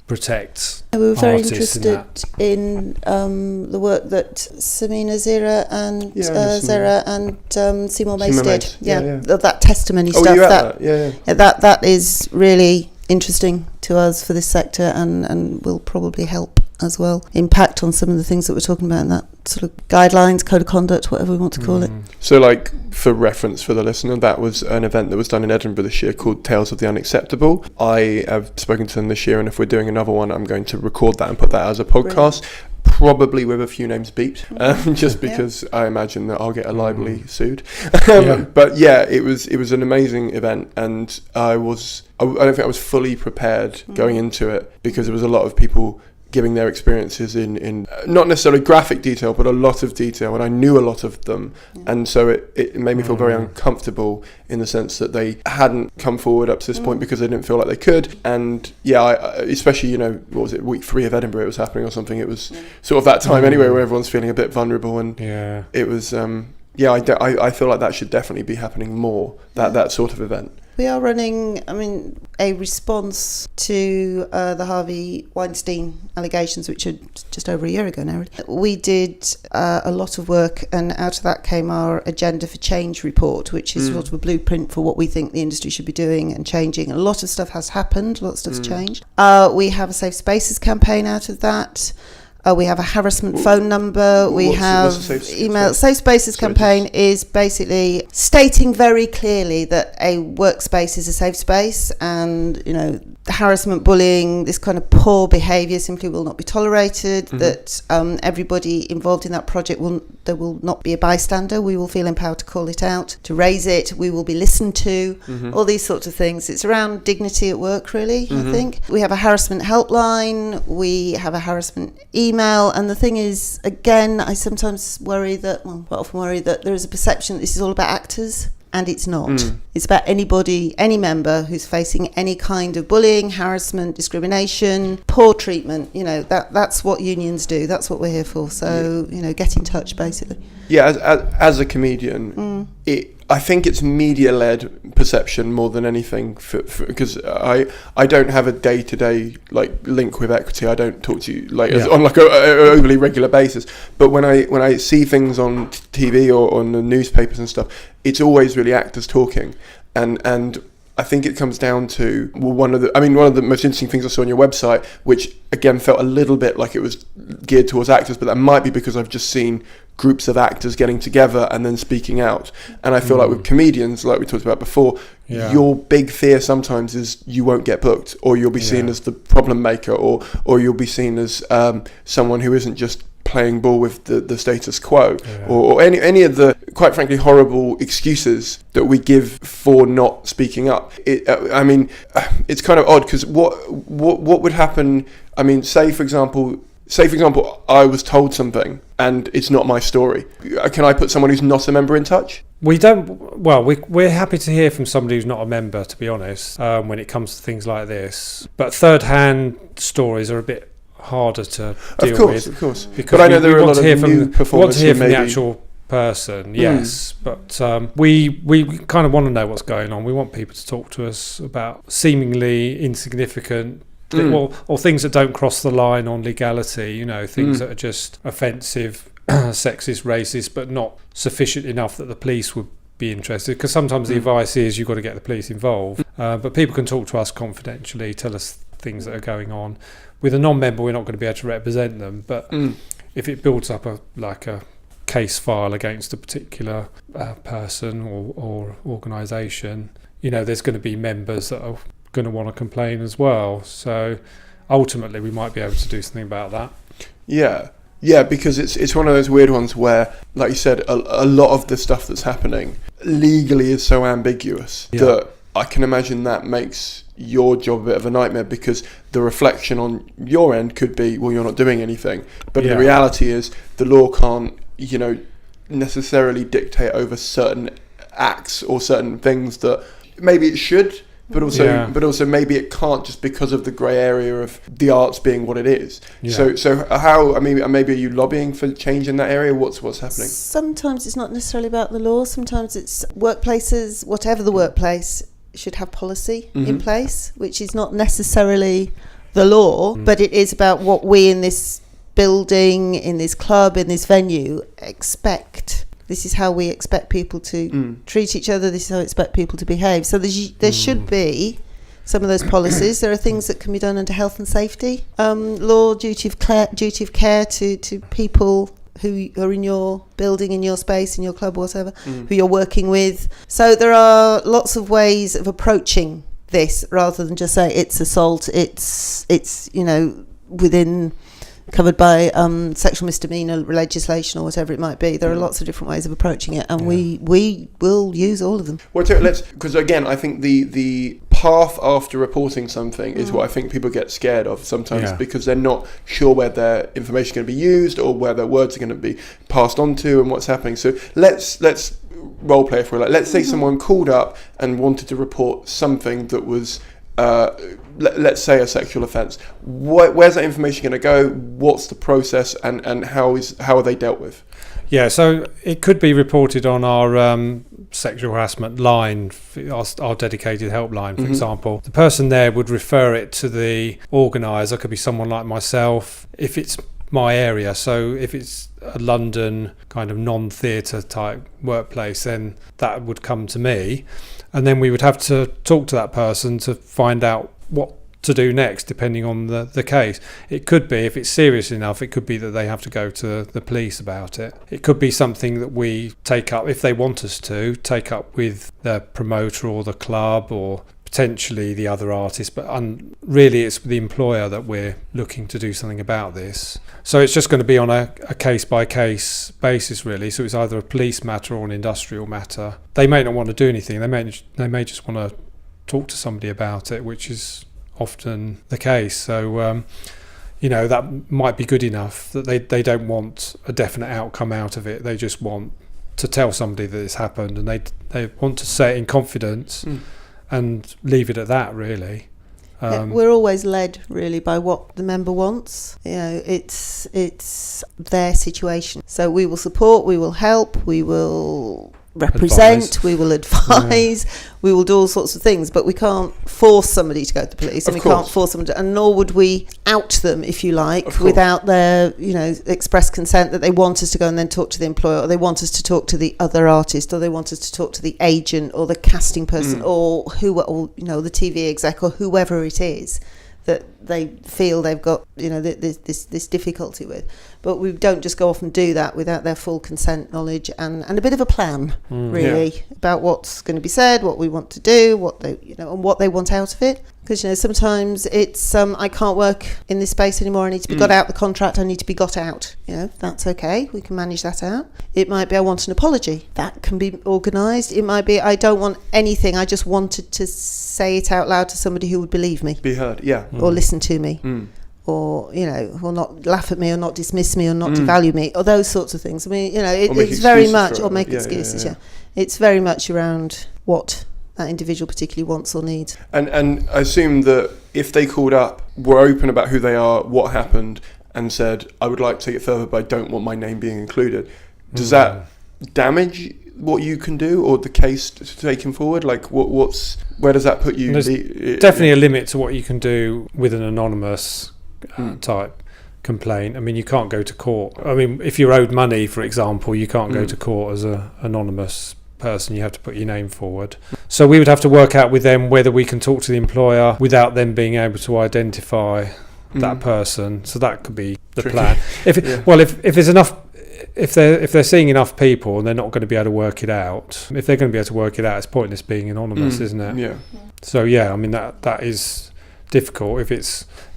protect. We were very interested in the work that Samina Zera and Zera and Seymour Mace did. That testimony stuff. That is really interesting to us for this sector, and will probably help as well impact on some of the things that we're talking about in that sort of guidelines, code of conduct, whatever we want to call it. So, like, for reference for the listener, that was an event that was done in Edinburgh this year called Tales of the Unacceptable. I have spoken to them this year, and if we're doing another one, I'm going to record that and put that as a podcast. Brilliant. Probably with a few names beeped, just because I imagine that I'll get a liability sued. But it was an amazing event, and I don't think I was fully prepared going into it, because there was a lot of people giving their experiences in not necessarily graphic detail, but a lot of detail, and I knew a lot of them, and so it made me feel very uncomfortable in the sense that they hadn't come forward up to this point because they didn't feel like they could. And I especially, what was it, week 3 of Edinburgh it was happening or something, it was sort of that time anyway where everyone's feeling a bit vulnerable, and it was I feel like that should definitely be happening more, that sort of event. We are running, a response to the Harvey Weinstein allegations, which are just over a year ago now. We did a lot of work, and out of that came our Agenda for Change report, which is sort of a blueprint for what we think the industry should be doing and changing. A lot of stuff has happened, a lot of stuff's changed. We have a Safe Spaces campaign out of that. We have a harassment phone number. We have email. Safe Spaces campaign is basically stating very clearly that a workspace is a safe space, and harassment, bullying, this kind of poor behaviour simply will not be tolerated. That everybody involved in that project there will not be a bystander. We will feel empowered to call it out, to raise it. We will be listened to. All these sorts of things. It's around dignity at work, really. I think we have a harassment helpline. We have a harassment email. And the thing is, again, I sometimes worry that, quite often worry that there is a perception that this is all about actors, and it's not. It's about anybody, any member who's facing any kind of bullying, harassment, discrimination, poor treatment. That's what unions do. That's what we're here for. So, get in touch, basically. Yeah, as a comedian, I think it's media-led perception more than anything, because I don't have a day-to-day link with Equity. I don't talk to you on a overly regular basis. But when I see things on TV or on the newspapers and stuff, it's always really actors talking, and I think it comes down to one of the most interesting things I saw on your website, which again felt a little bit like it was geared towards actors, but that might be because I've just seen groups of actors getting together and then speaking out. And I feel like with comedians, like we talked about before, your big fear sometimes is you won't get booked, or you'll be seen as the problem maker, or you'll be seen as someone who isn't just playing ball with the status quo, or any of the, quite frankly, horrible excuses that we give for not speaking up. It's kind of odd, because what would happen? Say for example, I was told something and it's not my story. Can I put someone who's not a member in touch? We don't. Well, we're happy to hear from somebody who's not a member, to be honest, when it comes to things like this. But third-hand stories are a bit harder to deal with. Of course. Because I know there are a lot of new performers. We want to hear from the actual person, yes. But we kind of want to know what's going on. We want people to talk to us about seemingly insignificant or things that don't cross the line on legality, things that are just offensive, sexist, racist, but not sufficient enough that the police would be interested, because sometimes the advice is you've got to get the police involved. But people can talk to us confidentially, tell us things that are going on. With a non-member, we're not going to be able to represent them. But if it builds up a case file against a particular person or organisation, there's going to be members that are going to want to complain as well. So ultimately, we might be able to do something about that. Yeah, because it's one of those weird ones where, like you said, a lot of the stuff that's happening legally is so ambiguous that I can imagine that makes your job a bit of a nightmare, because the reflection on your end could be, well, you're not doing anything. But the reality is the law can't, necessarily dictate over certain acts or certain things that maybe it should, but also maybe it can't, just because of the grey area of the arts being what it is. So how, maybe are you lobbying for change in that area? What's happening? Sometimes it's not necessarily about the law. Sometimes it's workplaces, whatever the workplace, should have policy in place, which is not necessarily the law, but it is about what we in this building, in this club, in this venue expect. This is how we expect people to treat each other. This is how we expect people to behave. So there should be some of those policies. There are things that can be done under health and safety law, duty of care to people who are in your building, in your space, in your club, whatever, who you're working with. So there are lots of ways of approaching this, rather than just say it's assault. It's within, covered by sexual misdemeanor legislation or whatever it might be. There are lots of different ways of approaching it, and we will use all of them. Well, because again, I think the path after reporting something is what I think people get scared of sometimes, because they're not sure where their information is going to be used or where their words are going to be passed on to and what's happening. So let's role play for let's say someone called up and wanted to report something that was let's say a sexual offence. Where's that information going to go? What's the process, and how are they dealt with? Yeah, so it could be reported on our sexual harassment line, our dedicated helpline, for example. The person there would refer it to the organiser. Could be someone like myself, if it's my area. So if it's a London kind of non-theatre type workplace, then that would come to me. And then we would have to talk to that person to find out what to do next, depending on the case. It could be, if it's serious enough, it could be that they have to go to the police about it. It could be something that we take up, if they want us to, take up with the promoter or the club or potentially the other artist, but really it's the employer that we're looking to do something about this. So it's just going to be on a case-by-case basis, really. So it's either a police matter or an industrial matter. They may not want to do anything. They may just want to talk to somebody about it, which is often the case. So that might be good enough, that they don't want a definite outcome out of it. They just want to tell somebody that it's happened, and they want to say it in confidence and leave it at that, really. We're always led really by what the member wants. It's their situation. So we will support, we will help, we will represent, we will advise, we will do all sorts of things, but we can't force somebody to go to the police, and we can't force them to, and nor would we out them, if you like, without their express consent that they want us to go and then talk to the employer, or they want us to talk to the other artist, or they want us to talk to the agent or the casting person or the TV exec or whoever it is that they feel they've got this difficulty with. But we don't just go off and do that without their full consent, knowledge, and a bit of a plan, really, about what's going to be said, what we want to do, what they and what they want out of it. Because sometimes it's I can't work in this space anymore. I need to be got out the contract. I need to be got out. That's okay. We can manage that out. It might be I want an apology. That can be organised. It might be I don't want anything. I just wanted to say it out loud to somebody who would believe me, be heard, or listen to me. Or or not laugh at me, or not dismiss me, or not devalue me, or those sorts of things. I mean, it's very much, or make excuses. It's very much around what that individual particularly wants or needs. And I assume that if they called up, were open about who they are, what happened, and said, I would like to take it further, but I don't want my name being included, does that damage what you can do, or the case taken forward? Like, where does that put you? There's definitely a limit to what you can do with an anonymous type complaint. I mean, you can't go to court. I mean, if you're owed money, for example, you can't go to court as an anonymous person, you have to put your name forward. So we would have to work out with them whether we can talk to the employer without them being able to identify that person. So that could be the plan. If there's enough, if they're seeing enough people and they're not going to be able to work it out, if they're going to be able to work it out, it's pointless being anonymous, isn't it? Yeah. So I mean that is difficult.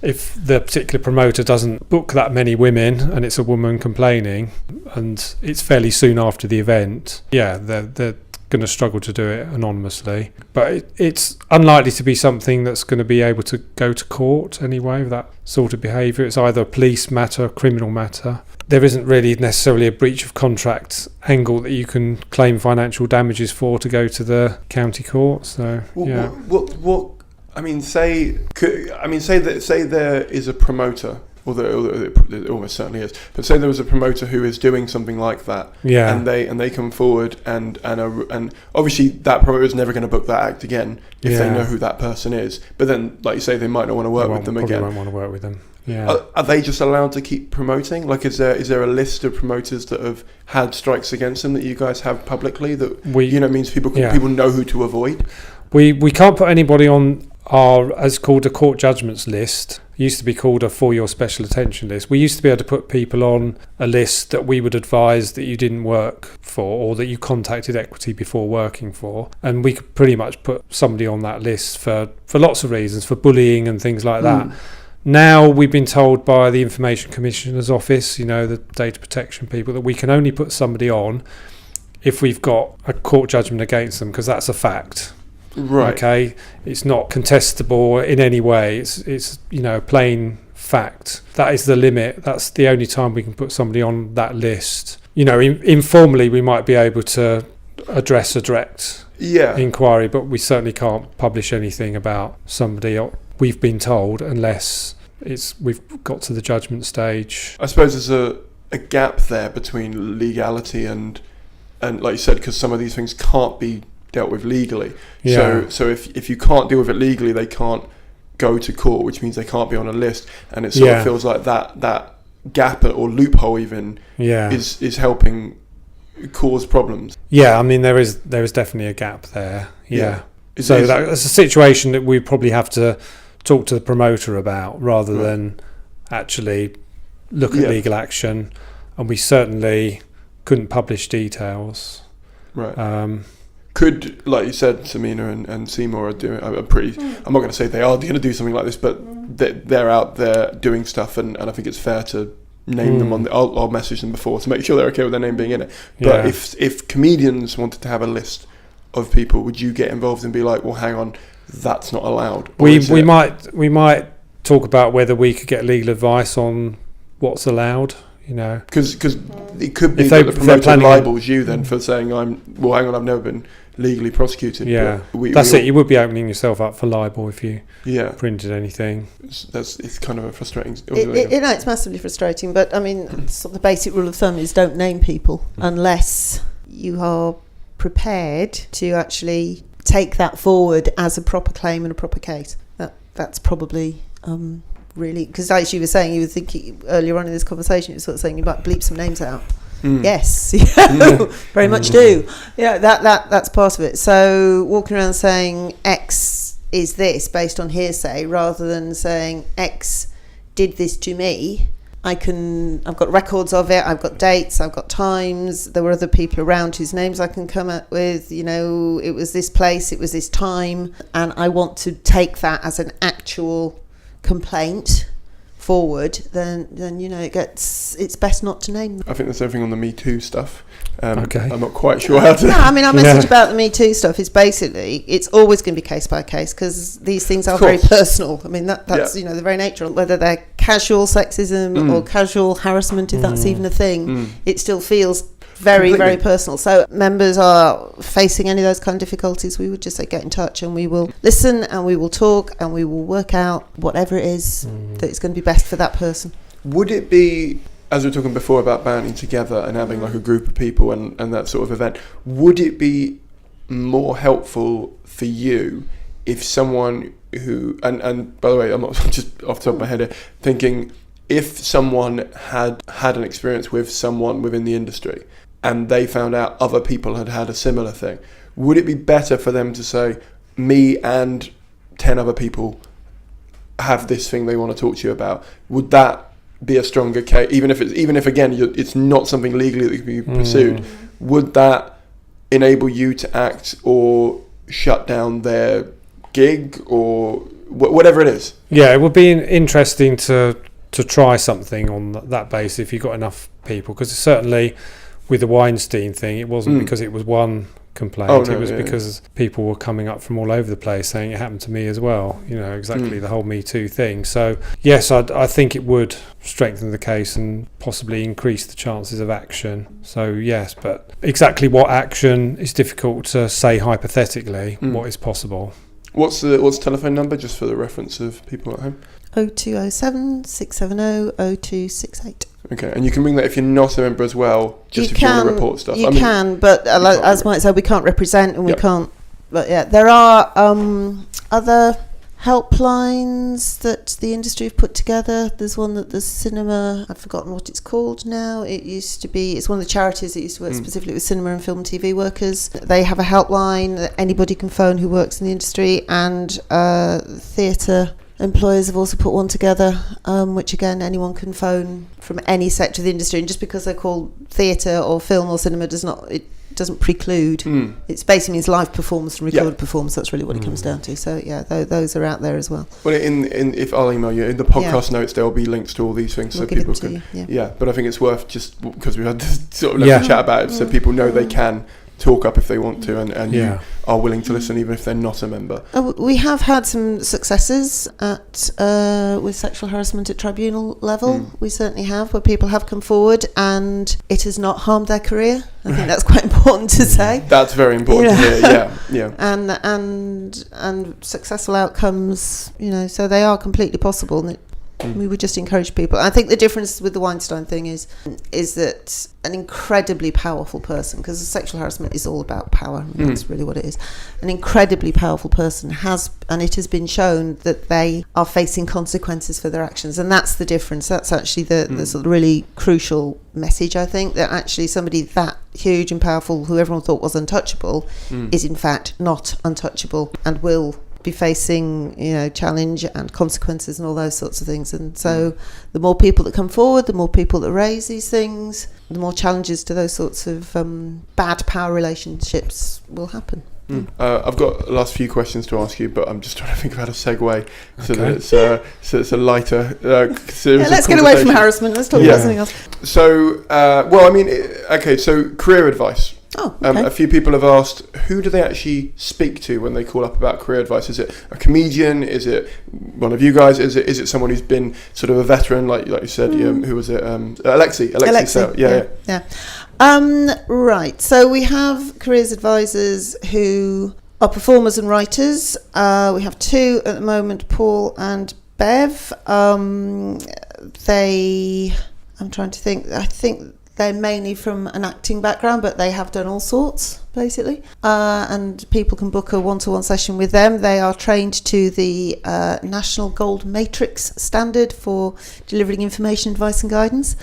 If the particular promoter doesn't book that many women and it's a woman complaining and it's fairly soon after the event, they're going to struggle to do it anonymously. But it's unlikely to be something that's going to be able to go to court anyway with that sort of behaviour. It's either a police matter, a criminal matter. There isn't really necessarily a breach of contract angle that you can claim financial damages for to go to the county court. So what I mean, say there is a promoter, or there almost certainly is, but say there was a promoter who is doing something like that, and they come forward and obviously that promoter is never going to book that act again if they know who that person is. But then, like you say, they might not want to work with them again. Won't want to work with them. Yeah. Are they just allowed to keep promoting? Like, is there a list of promoters that have had strikes against them that you guys have publicly that means people know who to avoid? We can't put anybody on as called a court judgments list. It used to be called a for your special attention list. We used to be able to put people on a list that we would advise that you didn't work for or that you contacted Equity before working for, and we could pretty much put somebody on that list for lots of reasons, for bullying and things like that. Now we've been told by the Information Commissioner's Office, the data protection people, that we can only put somebody on if we've got a court judgment against them, because that's a fact. Right. Okay. It's not contestable in any way. It's plain fact. That is the limit. That's the only time we can put somebody on that list. Informally we might be able to address a direct inquiry, but we certainly can't publish anything about somebody, we've been told, unless we've got to the judgment stage. I suppose there's a gap there between legality and like you said, because some of these things can't be dealt with legally. So if you can't deal with it legally, they can't go to court, which means they can't be on a list, and it sort of feels like that gap or loophole even is helping cause problems. I mean there is definitely a gap there. That's a situation that we probably have to talk to the promoter about rather than actually look at legal action, and we certainly couldn't publish details. Right. Could, like you said, Samina and Seymour are doing. I'm not going to say they are going to do something like this, but they're out there doing stuff, and I think it's fair to name them on. I'll message them before to make sure they're okay with their name being in it. But if comedians wanted to have a list of people, would you get involved and be like, well, hang on, that's not allowed? We might talk about whether we could get legal advice on what's allowed. Because it could be that the promoter libels you then for saying hang on, I've never been legally prosecuted. It. You would be opening yourself up for libel if you printed anything. It's kind of a frustrating. It's massively frustrating. But I mean, sort of the basic rule of thumb is don't name people unless you are prepared to actually take that forward as a proper claim and a proper case. That's probably. Really, because as you were saying, you were thinking earlier on in this conversation, you were sort of saying you might bleep some names out. Yes, very much do. That's part of it. So walking around saying X is this based on hearsay rather than saying X did this to me. I've got records of it, I've got dates, I've got times, there were other people around whose names I can come up with, it was this place, it was this time, and I want to take that as an actual complaint forward, then it's best not to name them. I think there's everything on the Me Too stuff. Okay. I'm not quite sure how to. No, I mean our message about the Me Too stuff is basically it's always going to be case by case because these things are very personal. I mean that's the very nature of whether they're casual sexism or casual harassment, if that's even a thing. It still feels very, very personal. So members are facing any of those kind of difficulties, we would just say get in touch and we will listen and we will talk and we will work out whatever it is that is going to be best for that person. Would it be, as we were talking before about banding together and having like a group of people and that sort of event, would it be more helpful for you if someone who, and by the way, I'm not just off the top of my head here, thinking if someone had an experience with someone within the industry and they found out other people had had a similar thing, would it be better for them to say, me and 10 other people have this thing they want to talk to you about? Would that be a stronger case, even if again it's not something legally that can be pursued? Would that enable you to act or shut down their gig or whatever it is? Yeah, it would be interesting to try something on that basis if you've got enough people, because certainly with the Weinstein thing, it wasn't because it was one complaint. It was because people were coming up from all over the place saying it happened to me as well, exactly the whole Me Too thing. So yes, I think it would strengthen the case and possibly increase the chances of action. So yes, but exactly what action is difficult to say hypothetically. What is possible. What's the telephone number, just for the reference of people at home? 0207 670 0268. Okay, and you can ring that if you're not a member as well, just if you want to report stuff. You can, but as Mike said, we can't represent and we can't. But yeah, there are other helplines that the industry have put together. There's one that the cinema, I've forgotten what it's called now. It used to be, it's one of the charities that used to work specifically with cinema and film and TV workers. They have a helpline that anybody can phone who works in the industry, and theatre employers have also put one together, which again anyone can phone from any sector of the industry, and just because they're called theatre or film or cinema doesn't preclude. It basically means live performance and recorded performance. That's really what it comes down to. So yeah, those are out there as well. Well, if I'll email you in the podcast notes, there will be links to all these things, so people can. But I think it's worth, just because we had this sort of little chat about it, so people know they can talk up if they want to, and you are willing to listen even if they're not a member. We have had some successes with sexual harassment at tribunal level. We certainly have, where people have come forward and it has not harmed their career. I think that's quite important to say. That's very important to hear. And successful outcomes, so they are completely possible. And we would just encourage people. I think the difference with the Weinstein thing is that an incredibly powerful person, because sexual harassment is all about power, that's really what it is. An incredibly powerful person and it has been shown that they are facing consequences for their actions, and that's the difference. That's actually the sort of really crucial message, I think, that actually somebody that huge and powerful, who everyone thought was untouchable, is in fact not untouchable and will be facing challenge and consequences and all those sorts of things. And so the more people that come forward, the more people that raise these things, the more challenges to those sorts of bad power relationships will happen. I've got the last few questions to ask you, but I'm just trying to think of how to segue so that it's a lighter let's get away from harassment. Let's talk about something else. So so career advice. A few people have asked, who do they actually speak to when they call up about career advice? Is it a comedian? Is it one of you guys? Is it someone who's been sort of a veteran, like you said? Who was it? Alexi. Right. So we have careers advisors who are performers and writers. We have two at the moment, Paul and Bev. I'm trying to think. I think they're mainly from an acting background, but they have done all sorts, basically. And people can book a one-to-one session with them. They are trained to the National Gold Matrix standard for delivering information, advice and guidance.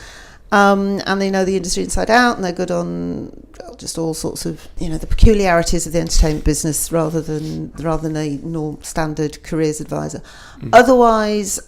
And they know the industry inside out, and they're good on just all sorts of, the peculiarities of the entertainment business rather than a normal standard careers advisor. Otherwise,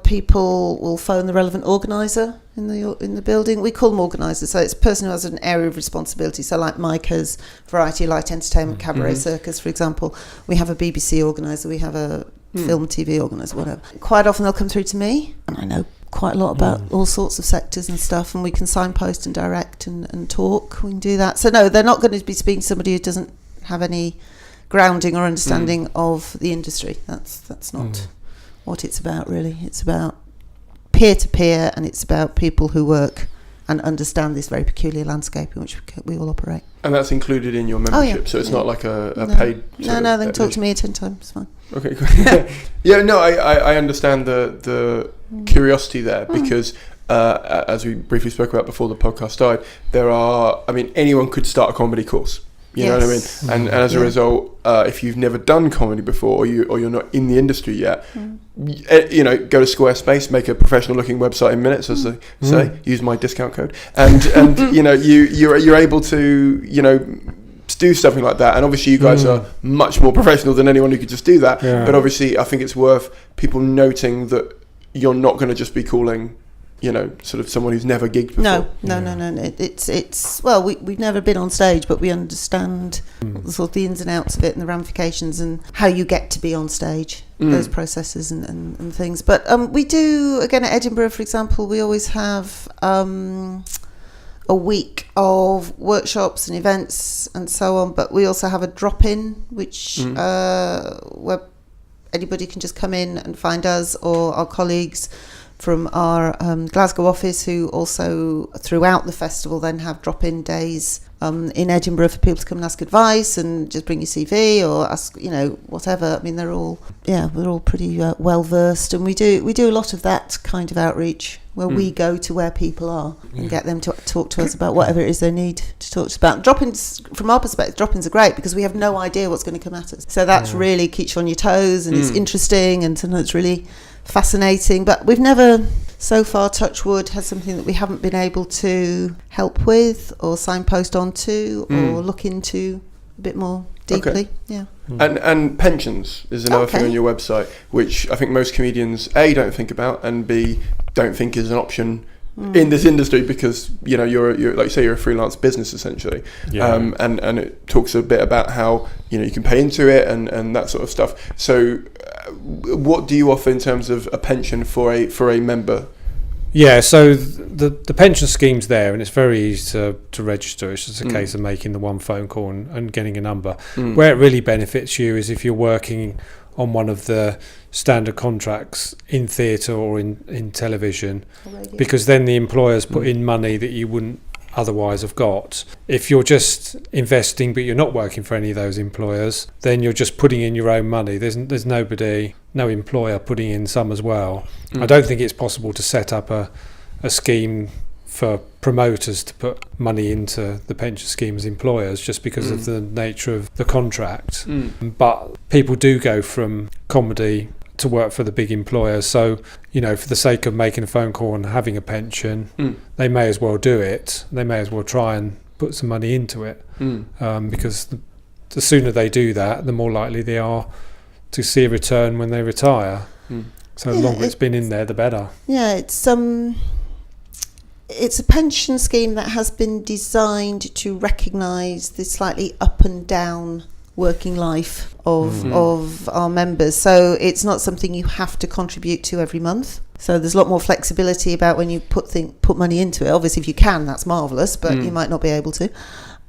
people will phone the relevant organiser in the building. We call them organisers, so it's a person who has an area of responsibility. So like Mike has variety, light entertainment, cabaret, circus, for example. We have a BBC organiser, we have a film, TV organiser, whatever. Quite often they'll come through to me, and I know quite a lot about all sorts of sectors and stuff, and we can signpost and direct and talk. We can do that. So no, they're not going to be speaking to somebody who doesn't have any grounding or understanding of the industry. That's not what it's about, really. It's about peer-to-peer, and it's about people who work and understand this very peculiar landscape in which we all operate. And that's included in your membership, so it's not like a paid... No, they can talk to me 10 times, it's fine. Okay, cool. I understand the curiosity there, because as we briefly spoke about before the podcast started, anyone could start a comedy course. You know what I mean? And as a result, if you've never done comedy before, or you're not in the industry yet, you know, go to Squarespace, make a professional looking website in minutes, as they say. Use my discount code, and you know, you're able to, you know, do something like that. And obviously you guys are much more professional than anyone who could just do that. But obviously I think it's worth people noting that you're not going to just be calling, you know, sort of someone who's never gigged before. No. It's well, we've never been on stage, but we understand sort of the ins and outs of it and the ramifications and how you get to be on stage, those processes and things. But we do, again, at Edinburgh, for example, we always have a week of workshops and events and so on, but we also have a drop-in, which where anybody can just come in and find us or our colleagues from our Glasgow office, who also throughout the festival then have drop-in days in Edinburgh for people to come and ask advice and just bring your CV or ask, you know, whatever. I mean, we're all pretty well versed, and we do a lot of that kind of outreach where we go to where people are and get them to talk to us about whatever it is they need to talk to us about. Drop-ins, from our perspective, drop-ins are great because we have no idea what's going to come at us. So that's really keeps you on your toes, and it's interesting, and sometimes it's really fascinating. But we've never, so far, touch wood, had something that we haven't been able to help with or signpost onto or look into a bit more deeply. And pensions is another thing on your website, which I think most comedians A, don't think about, and B, don't think is an option in this industry, because, you know, you're like you say, you're a freelance business essentially. And it talks a bit about how, you know, you can pay into it and that sort of stuff. So what do you offer in terms of a pension for a member? Yeah, so the pension scheme's there, and it's very easy to register. It's just a case of making the one phone call and getting a number. Where it really benefits you is if you're working on one of the standard contracts in theatre or in television, because then the employers put in money that you wouldn't otherwise have got. If you're just investing but you're not working for any of those employers, then you're just putting in your own money. There's no employer putting in some as well. I don't think it's possible to set up a scheme for promoters to put money into the pension scheme as employers, just because of the nature of the contract. But people do go from comedy to work for the big employers, so, you know, for the sake of making a phone call and having a pension, they may as well do it. They may as well try and put some money into it, because the sooner they do that, the more likely they are to see a return when they retire. So the longer it's been in there, the better. It's a pension scheme that has been designed to recognise the slightly up and down working life of our members. So it's not something you have to contribute to every month. So there's a lot more flexibility about when you put money into it. Obviously, if you can, that's marvellous, but you might not be able to.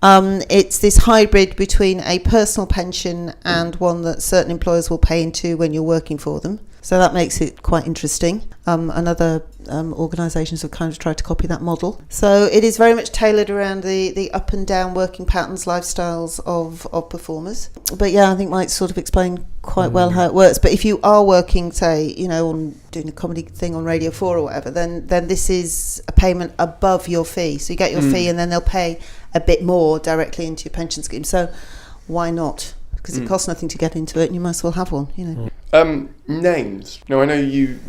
It's this hybrid between a personal pension and one that certain employers will pay into when you're working for them. So that makes it quite interesting. And other organisations have kind of tried to copy that model. So it is very much tailored around the up and down working patterns, lifestyles of performers. But yeah, I think Mike sort of explained quite well how it works. But if you are working, say, you know, on doing a comedy thing on Radio 4 or whatever, then this is a payment above your fee. So you get your fee, and then they'll pay a bit more directly into your pension scheme. So why not? Because it costs nothing to get into it, and you might as well have one, you know. Names. Now, I know you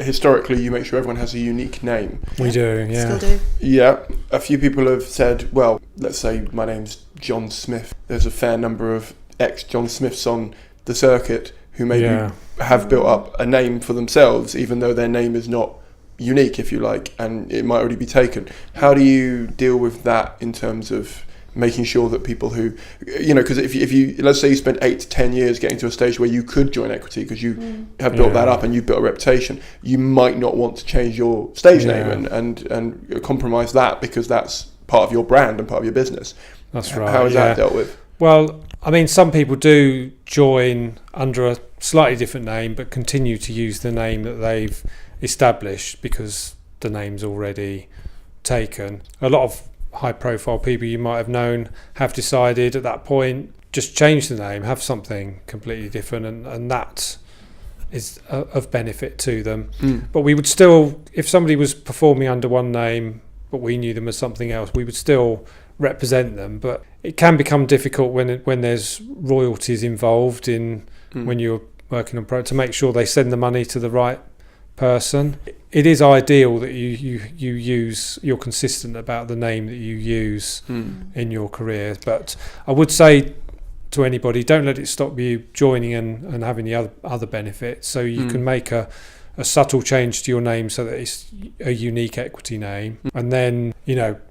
historically you make sure everyone has a unique name. We do, yeah. Still do. Yeah. A few people have said, well, let's say my name's John Smith. There's a fair number of ex-John Smiths on the circuit who maybe have built up a name for themselves, even though their name is not unique, if you like, and it might already be taken. How do you deal with that in terms of making sure that people who, you know, because if you let's say you spent 8 to 10 years getting to a stage where you could join Equity because you have built that up and you've built a reputation, you might not want to change your stage name and compromise that, because that's part of your brand and part of your business. That's right. How is that dealt with? Well, I mean, some people do join under a slightly different name but continue to use the name that they've established because the name's already taken. A lot of high-profile people you might have known have decided at that point just change the name, have something completely different, and that is of benefit to them. But we would still, if somebody was performing under one name but we knew them as something else, we would still represent them. But it can become difficult when there's royalties involved in when you're working on to make sure they send the money to the right person. It is ideal that you're consistent about the name that you use in your career. But I would say to anybody, don't let it stop you joining and having the other benefits. So you can make a subtle change to your name so that it's a unique equity name, and then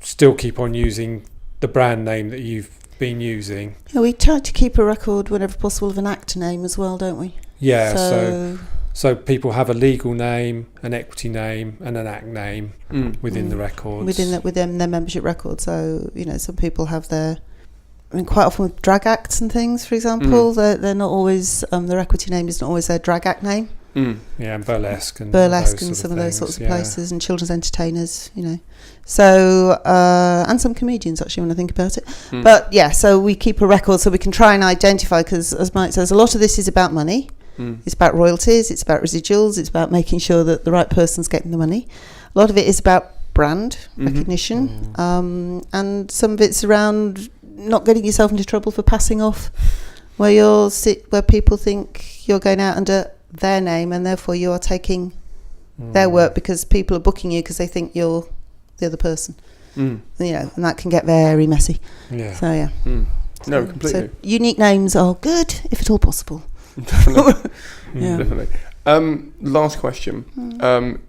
still keep on using the brand name that you've been using. Yeah, we try to keep a record whenever possible of an actor name as well, don't we? Yeah, so people have a legal name, an equity name, and an act name within the records. Within their membership record. So, some people have quite often with drag acts and things, for example, they're not always, their equity name isn't always their drag act name. Yeah, and burlesque and some of those sorts of places, and children's entertainers, So, and some comedians, actually, when I think about it. But yeah, so we keep a record so we can try and identify, because as Mike says, a lot of this is about money. It's about royalties, it's about residuals, it's about making sure that the right person's getting the money. A lot of it is about brand recognition, and some of it's around not getting yourself into trouble for passing off where people think you're going out under their name, and therefore you are taking their work because people are booking you because they think you're the other person. And that can get very messy. Yeah. So yeah. No, completely. So unique names are good if at all possible. Definitely. Yeah. Definitely. Last question.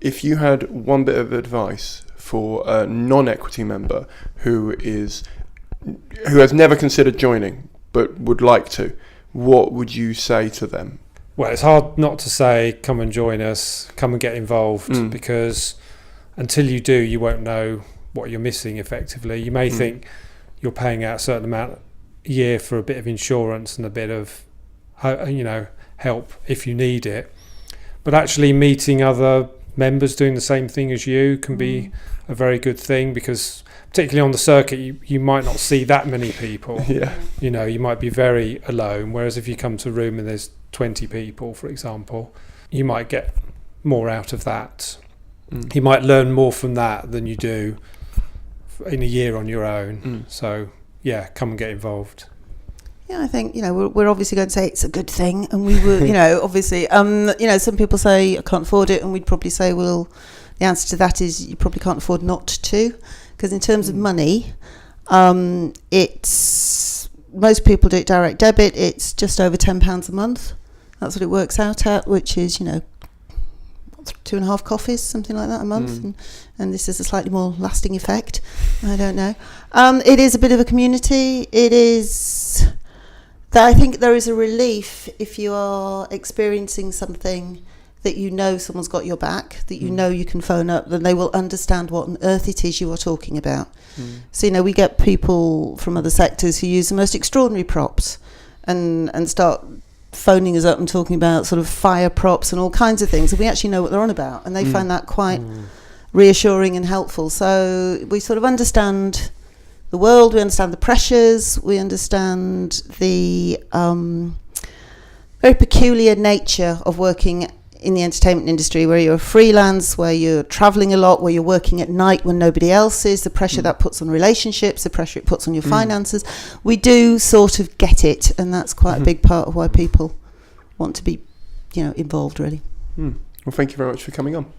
If you had one bit of advice for a non-equity member who has never considered joining but would like to, what would you say to them? Well, it's hard not to say, come and join us, come and get involved, because until you do, you won't know what you're missing effectively. You may think you're paying out a certain amount a year for a bit of insurance and a bit of help if you need it, but actually meeting other members doing the same thing as you can be a very good thing, because particularly on the circuit you might not see that many people. You might be very alone, whereas if you come to a room and there's 20 people, for example, you might get more out of that. You might learn more from that than you do in a year on your own. So yeah, come and get involved. Yeah, I think, we're obviously going to say it's a good thing, and we would, obviously, some people say I can't afford it, and we'd probably say, well, the answer to that is you probably can't afford not to, because in terms of money, it's, most people do it direct debit, it's just over £10 a month. That's what it works out at, which is, 2.5 coffees, something like that a month, and this is a slightly more lasting effect. I don't know. It is a bit of a community. It is that I think there is a relief if you are experiencing something that someone's got your back, that you can phone up, then they will understand what on earth it is you are talking about. So, we get people from other sectors who use the most extraordinary props and start phoning us up and talking about sort of fire props and all kinds of things, and we actually know what they're on about, and they find that quite reassuring and helpful. So we sort of understand the world, we understand the pressures, we understand the very peculiar nature of working in the entertainment industry, where you're freelance, where you're travelling a lot, where you're working at night when nobody else is, the pressure that puts on relationships, the pressure it puts on your finances. We do sort of get it, and that's quite a big part of why people want to be, involved, really. Well, thank you very much for coming on.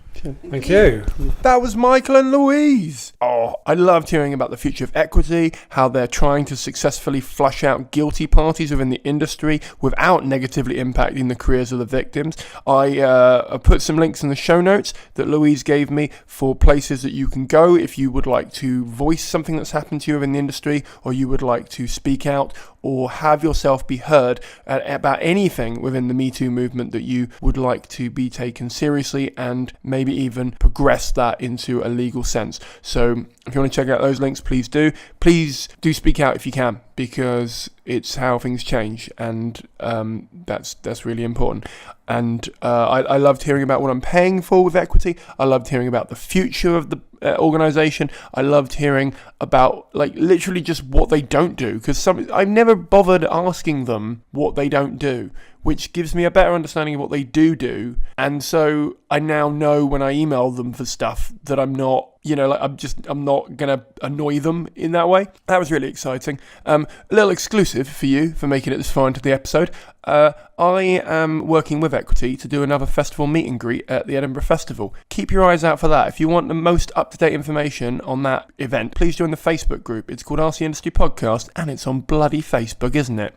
Thank you. That was Michael and Louise. Oh, I loved hearing about the future of equity, how they're trying to successfully flush out guilty parties within the industry without negatively impacting the careers of the victims. I put some links in the show notes that Louise gave me for places that you can go if you would like to voice something that's happened to you within the industry, or you would like to speak out or have yourself be heard about anything within the Me Too movement that you would like to be taken seriously, and maybe even progress that into a legal sense. So if you want to check out those links, please do. Please do speak out if you can, because it's how things change, and that's really important. And I loved hearing about what I'm paying for with equity. I loved hearing about the future of the organisation. I loved hearing about literally just what they don't do, because I've never bothered asking them what they don't do, which gives me a better understanding of what they do. And so I now know when I email them for stuff that I'm not I'm not going to annoy them in that way. That was really exciting. A little exclusive for you for making it this far into the episode. I am working with Equity to do another festival meet and greet at the Edinburgh Festival. Keep your eyes out for that. If you want the most up-to-date information on that event, please join the Facebook group. It's called RC Industry Podcast, and it's on bloody Facebook, isn't it?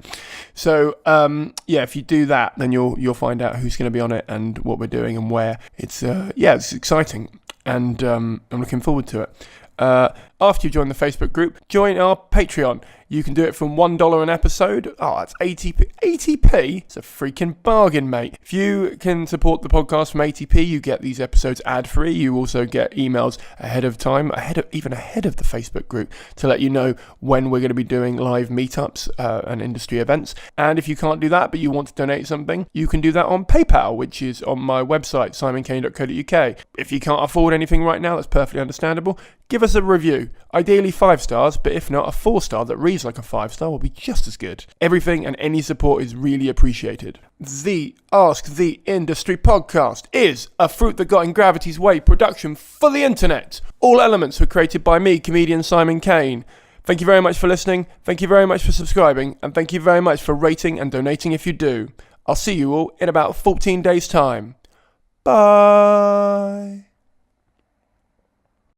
So, if you do that, then you'll find out who's going to be on it and what we're doing and where. It's exciting, and I'm looking forward to it. After you join the Facebook group, join our Patreon. You can do it from $1 an episode. Oh, that's 80p. 80p? It's a freaking bargain, mate. If you can support the podcast from 80p, you get these episodes ad-free. You also get emails ahead of time, even ahead of the Facebook group, to let you know when we're going to be doing live meetups and industry events. And if you can't do that, but you want to donate something, you can do that on PayPal, which is on my website, simoncaine.co.uk. If you can't afford anything right now, that's perfectly understandable. Give us a review. Ideally 5 stars, but if not, a 4-star that reads like a 5-star will be just as good. Everything and any support is really appreciated. The Ask the Industry podcast is a Fruit That Got in Gravity's Way production for the internet. All elements were created by me, comedian Simon Caine. Thank you very much for listening, thank you very much for subscribing, and thank you very much for rating and donating if you do. I'll see you all in about 14 days' time. Bye!